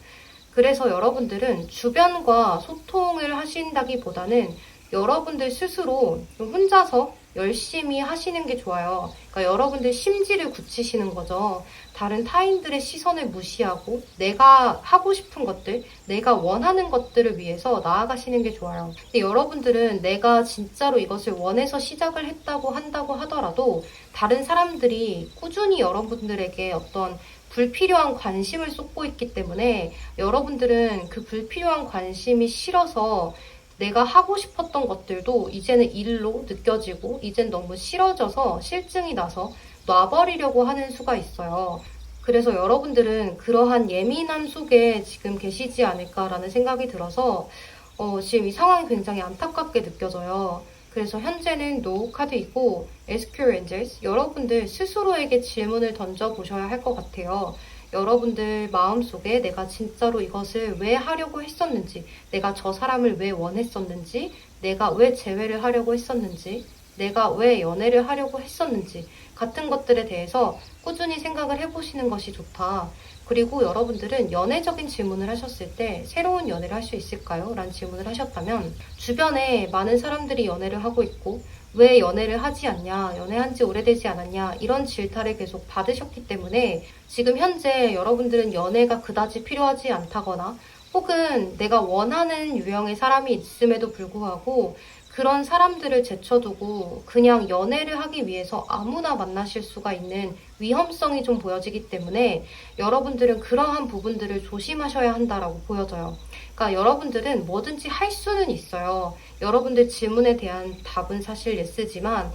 그래서 여러분들은 주변과 소통을 하신다기보다는 여러분들 스스로 좀 혼자서 열심히 하시는 게 좋아요. 그러니까 여러분들 심지를 굳히시는 거죠. 다른 타인들의 시선을 무시하고 내가 하고 싶은 것들, 내가 원하는 것들을 위해서 나아가시는 게 좋아요. 근데 여러분들은 내가 진짜로 이것을 원해서 시작을 한다고 하더라도 다른 사람들이 꾸준히 여러분들에게 어떤 불필요한 관심을 쏟고 있기 때문에 여러분들은 그 불필요한 관심이 싫어서 내가 하고 싶었던 것들도 이제는 일로 느껴지고 이젠 너무 싫어져서 실증이 나서 놔버리려고 하는 수가 있어요. 그래서 여러분들은 그러한 예민함 속에 지금 계시지 않을까라는 생각이 들어서 지금 이 상황이 굉장히 안타깝게 느껴져요. 그래서 현재는 NO 카드이고 SQ Angels, 여러분들 스스로에게 질문을 던져보셔야 할 것 같아요. 여러분들 마음속에 내가 진짜로 이것을 왜 하려고 했었는지, 내가 저 사람을 왜 원했었는지, 내가 왜 재회를 하려고 했었는지, 내가 왜 연애를 하려고 했었는지 같은 것들에 대해서 꾸준히 생각을 해보시는 것이 좋다. 그리고 여러분들은 연애적인 질문을 하셨을 때 새로운 연애를 할 수 있을까요? 라는 질문을 하셨다면 주변에 많은 사람들이 연애를 하고 있고 왜 연애를 하지 않냐, 연애한 지 오래되지 않았냐 이런 질타를 계속 받으셨기 때문에 지금 현재 여러분들은 연애가 그다지 필요하지 않다거나 혹은 내가 원하는 유형의 사람이 있음에도 불구하고 그런 사람들을 제쳐두고 그냥 연애를 하기 위해서 아무나 만나실 수가 있는 위험성이 좀 보여지기 때문에 여러분들은 그러한 부분들을 조심하셔야 한다라고 보여져요. 그러니까 여러분들은 뭐든지 할 수는 있어요. 여러분들 질문에 대한 답은 사실 예스지만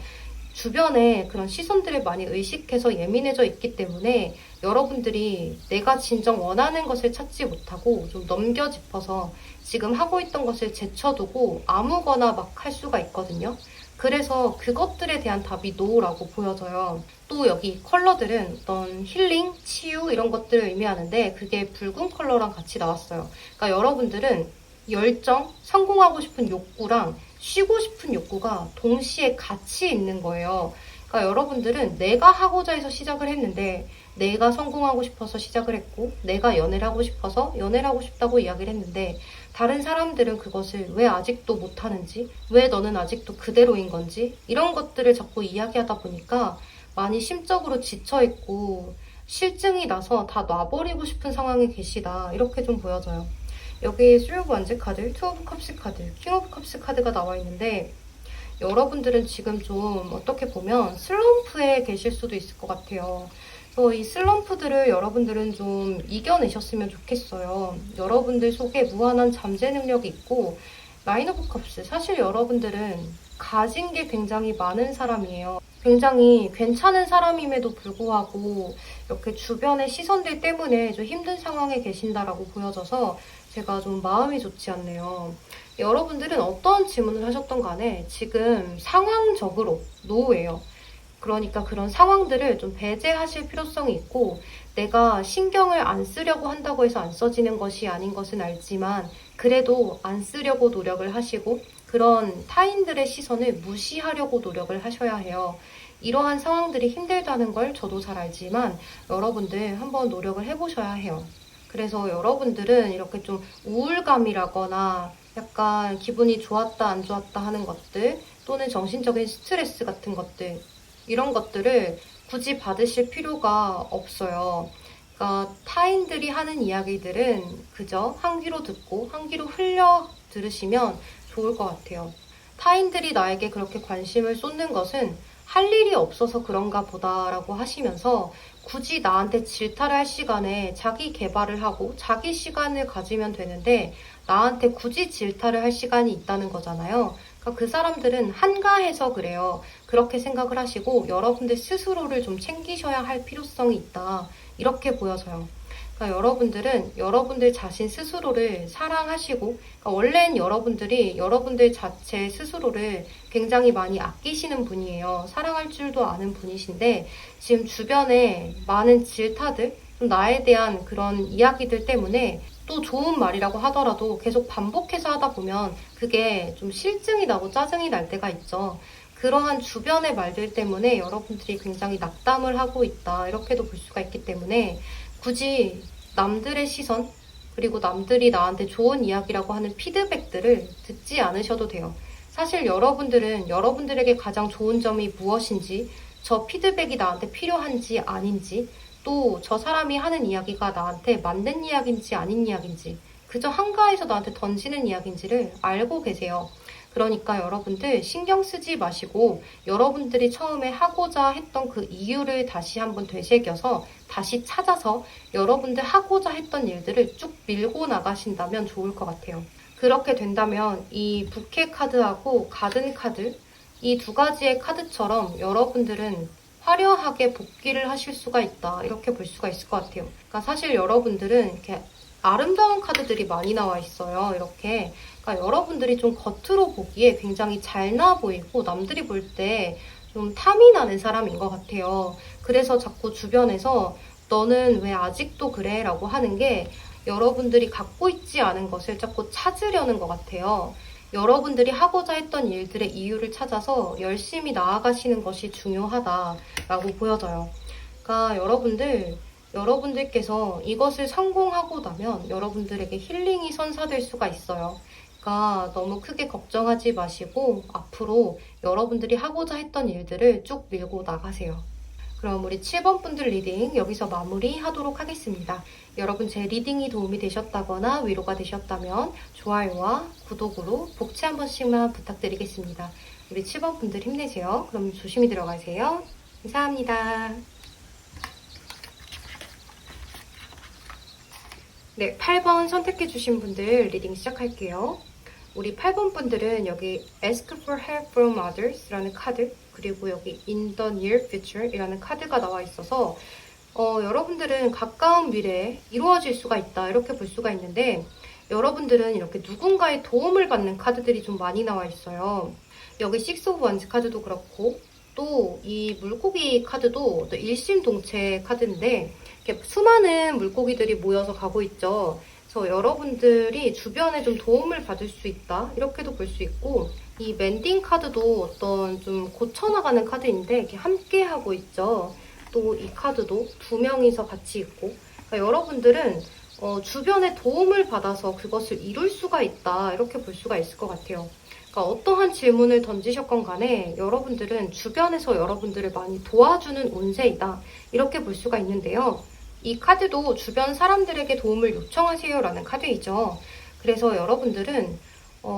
주변에 그런 시선들을 많이 의식해서 예민해져 있기 때문에 여러분들이 내가 진정 원하는 것을 찾지 못하고 좀 넘겨짚어서 지금 하고 있던 것을 제쳐두고 아무거나 막 할 수가 있거든요. 그래서 그것들에 대한 답이 노라고 보여져요. 또 여기 컬러들은 어떤 힐링, 치유 이런 것들을 의미하는데 그게 붉은 컬러랑 같이 나왔어요. 그러니까 여러분들은 열정, 성공하고 싶은 욕구랑 쉬고 싶은 욕구가 동시에 같이 있는 거예요. 그러니까 여러분들은 내가 하고자 해서 시작을 했는데 내가 성공하고 싶어서 시작을 했고 내가 연애를 하고 싶어서 연애를 하고 싶다고 이야기를 했는데 다른 사람들은 그것을 왜 아직도 못하는지, 왜 너는 아직도 그대로인 건지 이런 것들을 자꾸 이야기하다 보니까 많이 심적으로 지쳐있고 실증이 나서 다 놔버리고 싶은 상황에 계시다 이렇게 좀 보여져요. 여기 3 오브 원즈 카드, 2 오브 컵스 카드, 킹 오브 컵스 카드가 나와 있는데 여러분들은 지금 좀 어떻게 보면 슬럼프에 계실 수도 있을 것 같아요. 이 슬럼프들을 여러분들은 좀 이겨내셨으면 좋겠어요. 여러분들 속에 무한한 잠재 능력이 있고 나인 오브 컵스, 사실 여러분들은 가진 게 굉장히 많은 사람이에요. 굉장히 괜찮은 사람임에도 불구하고 이렇게 주변의 시선들 때문에 좀 힘든 상황에 계신다라고 보여져서 제가 좀 마음이 좋지 않네요. 여러분들은 어떤 질문을 하셨던 간에 지금 상황적으로 노예요. 그러니까 그런 상황들을 좀 배제하실 필요성이 있고 내가 신경을 안 쓰려고 한다고 해서 안 써지는 것이 아닌 것은 알지만 그래도 안 쓰려고 노력을 하시고 그런 타인들의 시선을 무시하려고 노력을 하셔야 해요. 이러한 상황들이 힘들다는 걸 저도 잘 알지만 여러분들 한번 노력을 해보셔야 해요. 그래서 여러분들은 이렇게 좀 우울감이라거나 약간 기분이 좋았다 안 좋았다 하는 것들 또는 정신적인 스트레스 같은 것들 이런 것들을 굳이 받으실 필요가 없어요. 그러니까 타인들이 하는 이야기들은 그저 한 귀로 듣고 한 귀로 흘려 들으시면 좋을 것 같아요. 타인들이 나에게 그렇게 관심을 쏟는 것은 할 일이 없어서 그런가 보다라고 하시면서 굳이 나한테 질타를 할 시간에 자기 개발을 하고 자기 시간을 가지면 되는데 나한테 굳이 질타를 할 시간이 있다는 거잖아요. 그러니까 그 사람들은 한가해서 그래요. 그렇게 생각을 하시고 여러분들 스스로를 좀 챙기셔야 할 필요성이 있다. 이렇게 보여져요. 그러니까 여러분들은 여러분들 자신 스스로를 사랑하시고 그러니까 원래는 여러분들이 여러분들 자체 스스로를 굉장히 많이 아끼시는 분이에요. 사랑할 줄도 아는 분이신데 지금 주변에 많은 질타들, 나에 대한 그런 이야기들 때문에 또 좋은 말이라고 하더라도 계속 반복해서 하다 보면 그게 좀 실증이 나고 짜증이 날 때가 있죠. 그러한 주변의 말들 때문에 여러분들이 굉장히 낙담을 하고 있다. 이렇게도 볼 수가 있기 때문에 굳이 남들의 시선 그리고 남들이 나한테 좋은 이야기라고 하는 피드백들을 듣지 않으셔도 돼요. 사실 여러분들은 여러분들에게 가장 좋은 점이 무엇인지 저 피드백이 나한테 필요한지 아닌지 또 저 사람이 하는 이야기가 나한테 맞는 이야기인지 아닌 이야기인지 그저 한가해서 나한테 던지는 이야기인지를 알고 계세요. 그러니까 여러분들 신경 쓰지 마시고 여러분들이 처음에 하고자 했던 그 이유를 다시 한번 되새겨서 다시 찾아서 여러분들 하고자 했던 일들을 쭉 밀고 나가신다면 좋을 것 같아요. 그렇게 된다면 이 부캐 카드하고 가든 카드 이 두 가지의 카드처럼 여러분들은 화려하게 복귀를 하실 수가 있다. 이렇게 볼 수가 있을 것 같아요. 그러니까 사실 여러분들은 이렇게 아름다운 카드들이 많이 나와 있어요. 이렇게. 그러니까 여러분들이 좀 겉으로 보기에 굉장히 잘나 보이고 남들이 볼 때 좀 탐이 나는 사람인 것 같아요. 그래서 자꾸 주변에서 너는 왜 아직도 그래? 라고 하는 게 여러분들이 갖고 있지 않은 것을 자꾸 찾으려는 것 같아요. 여러분들이 하고자 했던 일들의 이유를 찾아서 열심히 나아가시는 것이 중요하다라고 보여져요. 그러니까 여러분들께서 이것을 성공하고 나면 여러분들에게 힐링이 선사될 수가 있어요. 그러니까 너무 크게 걱정하지 마시고 앞으로 여러분들이 하고자 했던 일들을 쭉 밀고 나가세요. 그럼 우리 7번 분들 리딩 여기서 마무리하도록 하겠습니다. 여러분 제 리딩이 도움이 되셨다거나 위로가 되셨다면 좋아요와 구독으로 복채 한 번씩만 부탁드리겠습니다. 우리 7번 분들 힘내세요. 그럼 조심히 들어가세요. 감사합니다. 네, 8번 선택해주신 분들 리딩 시작할게요. 우리 8번 분들은 여기 Ask for help from others 라는 카드, 그리고 여기 In the near future 이라는 카드가 나와 있어서 여러분들은 가까운 미래에 이루어질 수가 있다 이렇게 볼 수가 있는데, 여러분들은 이렇게 누군가의 도움을 받는 카드들이 좀 많이 나와 있어요. 여기 Six of Wands 카드도 그렇고 또 이 물고기 카드도 또 일심동체 카드인데 이렇게 수많은 물고기들이 모여서 가고 있죠. 그래서 여러분들이 주변에 좀 도움을 받을 수 있다 이렇게도 볼 수 있고, 이 멘딩 카드도 어떤 좀 고쳐나가는 카드인데 이렇게 함께 하고 있죠. 또 이 카드도 두 명이서 같이 있고, 그러니까 여러분들은 주변에 도움을 받아서 그것을 이룰 수가 있다 이렇게 볼 수가 있을 것 같아요. 그러니까 어떠한 질문을 던지셨건 간에 여러분들은 주변에서 여러분들을 많이 도와주는 운세이다 이렇게 볼 수가 있는데요. 이 카드도 주변 사람들에게 도움을 요청하세요 라는 카드이죠. 그래서 여러분들은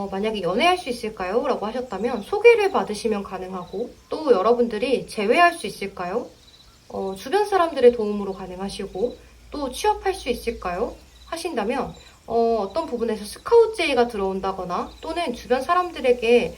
만약에 연애할 수 있을까요? 라고 하셨다면 소개를 받으시면 가능하고, 또 여러분들이 재회할 수 있을까요? 주변 사람들의 도움으로 가능하시고, 또 취업할 수 있을까요? 하신다면 어떤 부분에서 스카우트 제의가 들어온다거나, 또는 주변 사람들에게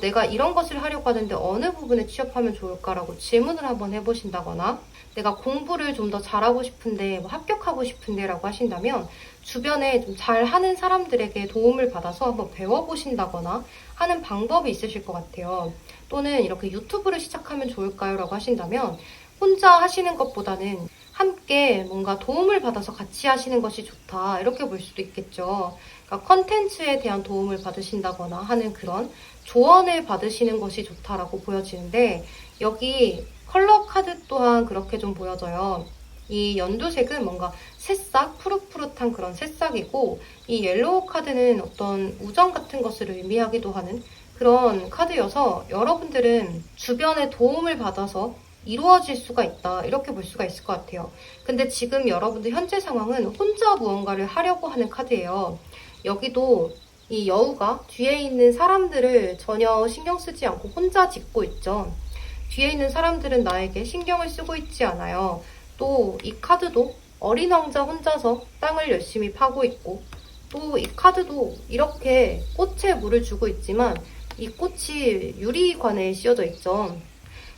내가 이런 것을 하려고 하는데 어느 부분에 취업하면 좋을까라고 질문을 한번 해보신다거나, 내가 공부를 좀 더 잘하고 싶은데 합격하고 싶은데 라고 하신다면 주변에 좀 잘하는 사람들에게 도움을 받아서 한번 배워보신다거나 하는 방법이 있으실 것 같아요. 또는 이렇게 유튜브를 시작하면 좋을까요? 라고 하신다면 혼자 하시는 것보다는 함께 뭔가 도움을 받아서 같이 하시는 것이 좋다 이렇게 볼 수도 있겠죠. 그러니까 컨텐츠에 대한 도움을 받으신다거나 하는 그런 조언을 받으시는 것이 좋다라고 보여지는데, 여기 컬러 카드 또한 그렇게 좀 보여져요. 이 연두색은 뭔가 새싹, 푸릇푸릇한 그런 새싹이고, 이 옐로우 카드는 어떤 우정 같은 것을 의미하기도 하는 그런 카드여서 여러분들은 주변의 도움을 받아서 이루어질 수가 있다 이렇게 볼 수가 있을 것 같아요. 근데 지금 여러분들 현재 상황은 혼자 무언가를 하려고 하는 카드예요. 여기도 이 여우가 뒤에 있는 사람들을 전혀 신경 쓰지 않고 혼자 짚고 있죠. 뒤에 있는 사람들은 나에게 신경을 쓰고 있지 않아요. 또 이 카드도 어린 왕자 혼자서 땅을 열심히 파고 있고, 또 이 카드도 이렇게 꽃에 물을 주고 있지만 이 꽃이 유리관에 씌워져 있죠.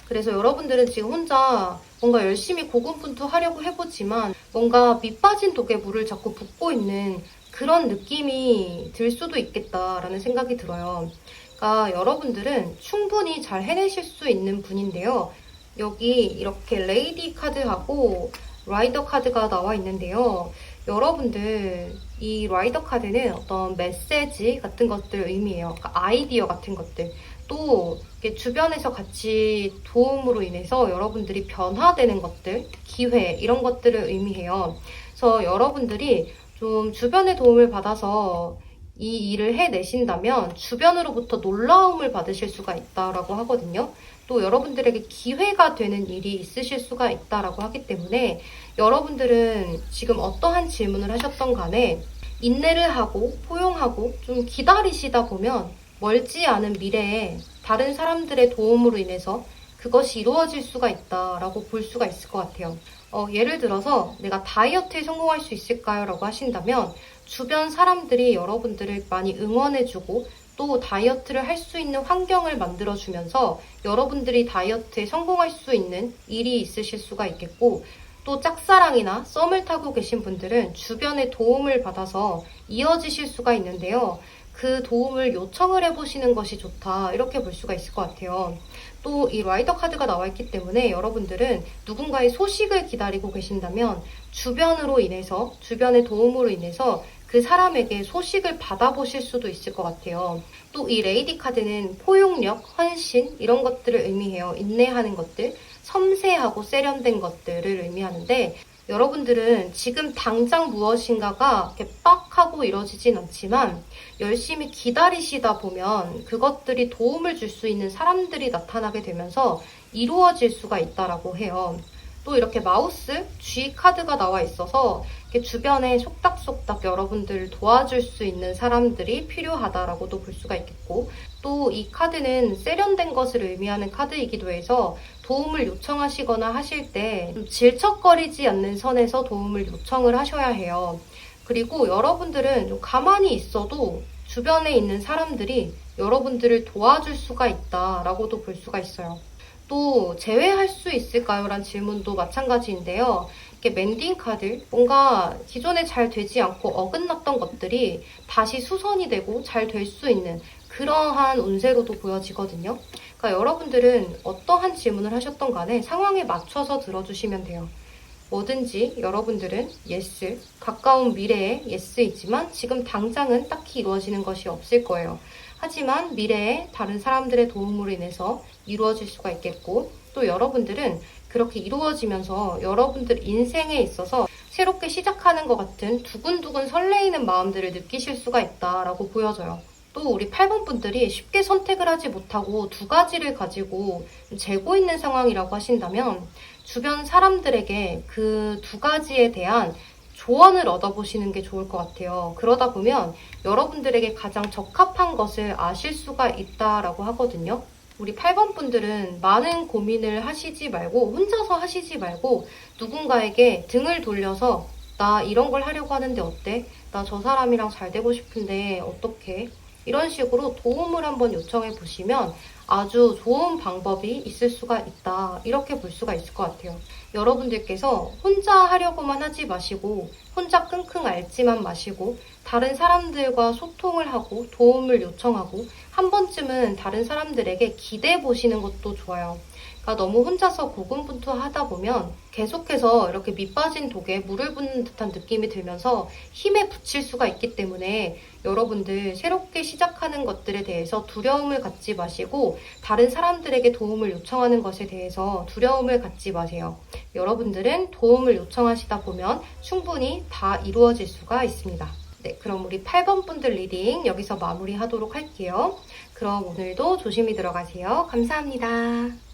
그래서 여러분들은 지금 혼자 뭔가 열심히 고군분투하려고 해보지만 뭔가 밑 빠진 독에 물을 자꾸 붓고 있는 그런 느낌이 들 수도 있겠다라는 생각이 들어요. 그러니까 여러분들은 충분히 잘 해내실 수 있는 분인데요. 여기 이렇게 레이디 카드하고 라이더 카드가 나와 있는데요. 여러분들 이 라이더 카드는 어떤 메시지 같은 것들을 의미해요. 그러니까 아이디어 같은 것들. 또 주변에서 같이 도움으로 인해서 여러분들이 변화되는 것들, 기회 이런 것들을 의미해요. 그래서 여러분들이 좀 주변의 도움을 받아서 이 일을 해내신다면 주변으로부터 놀라움을 받으실 수가 있다라고 하거든요. 또 여러분들에게 기회가 되는 일이 있으실 수가 있다라고 하기 때문에 여러분들은 지금 어떠한 질문을 하셨던 간에 인내를 하고 포용하고 좀 기다리시다 보면 멀지 않은 미래에 다른 사람들의 도움으로 인해서 그것이 이루어질 수가 있다라고 볼 수가 있을 것 같아요. 예를 들어서 내가 다이어트에 성공할 수 있을까요? 라고 하신다면 주변 사람들이 여러분들을 많이 응원해주고 또 다이어트를 할 수 있는 환경을 만들어주면서 여러분들이 다이어트에 성공할 수 있는 일이 있으실 수가 있겠고, 또 짝사랑이나 썸을 타고 계신 분들은 주변의 도움을 받아서 이어지실 수가 있는데요. 그 도움을 요청을 해보시는 것이 좋다. 이렇게 볼 수가 있을 것 같아요. 또 이 라이더 카드가 나와 있기 때문에 여러분들은 누군가의 소식을 기다리고 계신다면 주변으로 인해서, 주변의 도움으로 인해서 그 사람에게 소식을 받아보실 수도 있을 것 같아요. 또 이 레이디 카드는 포용력, 헌신 이런 것들을 의미해요. 인내하는 것들, 섬세하고 세련된 것들을 의미하는데 여러분들은 지금 당장 무엇인가가 이렇게 빡 하고 이루어지진 않지만 열심히 기다리시다 보면 그것들이 도움을 줄 수 있는 사람들이 나타나게 되면서 이루어질 수가 있다라고 해요. 또 이렇게 마우스, G 카드가 나와 있어서 이렇게 주변에 속닥속닥 여러분들을 도와줄 수 있는 사람들이 필요하다라고도 볼 수가 있겠고 또 이 카드는 세련된 것을 의미하는 카드이기도 해서 도움을 요청하시거나 하실 때 좀 질척거리지 않는 선에서 도움을 요청을 하셔야 해요. 그리고 여러분들은 좀 가만히 있어도 주변에 있는 사람들이 여러분들을 도와줄 수가 있다라고도 볼 수가 있어요. 또 제외할 수 있을까요? 라는 질문도 마찬가지인데요. 이렇게 멘딩 카드, 뭔가 기존에 잘 되지 않고 어긋났던 것들이 다시 수선이 되고 잘 될 수 있는 그러한 운세로도 보여지거든요. 그러니까 여러분들은 어떠한 질문을 하셨던 간에 상황에 맞춰서 들어주시면 돼요. 뭐든지 여러분들은 yes, 가까운 미래의 yes이지만 지금 당장은 딱히 이루어지는 것이 없을 거예요. 하지만 미래에 다른 사람들의 도움으로 인해서 이루어질 수가 있겠고 또 여러분들은 그렇게 이루어지면서 여러분들 인생에 있어서 새롭게 시작하는 것 같은 두근두근 설레이는 마음들을 느끼실 수가 있다라고 보여져요. 또 우리 8번 분들이 쉽게 선택을 하지 못하고 두 가지를 가지고 재고 있는 상황이라고 하신다면 주변 사람들에게 그 두 가지에 대한 조언을 얻어보시는 게 좋을 것 같아요. 그러다 보면 여러분들에게 가장 적합한 것을 아실 수가 있다라고 하거든요. 우리 8번 분들은 많은 고민을 하시지 말고 혼자서 하시지 말고 누군가에게 등을 돌려서 나 이런 걸 하려고 하는데 어때? 나 저 사람이랑 잘 되고 싶은데 어떡해? 이런 식으로 도움을 한번 요청해 보시면 아주 좋은 방법이 있을 수가 있다. 이렇게 볼 수가 있을 것 같아요. 여러분들께서 혼자 하려고만 하지 마시고 혼자 끙끙 앓지만 마시고 다른 사람들과 소통을 하고 도움을 요청하고 한 번쯤은 다른 사람들에게 기대해 보시는 것도 좋아요. 그러니까 너무 혼자서 고군분투하다 보면 계속해서 이렇게 밑 빠진 독에 물을 붓는 듯한 느낌이 들면서 힘에 부칠 수가 있기 때문에 여러분들 새롭게 시작하는 것들에 대해서 두려움을 갖지 마시고 다른 사람들에게 도움을 요청하는 것에 대해서 두려움을 갖지 마세요. 여러분들은 도움을 요청하시다 보면 충분히 다 이루어질 수가 있습니다. 네, 그럼 우리 8번 분들 리딩 여기서 마무리하도록 할게요. 그럼 오늘도 조심히 들어가세요. 감사합니다.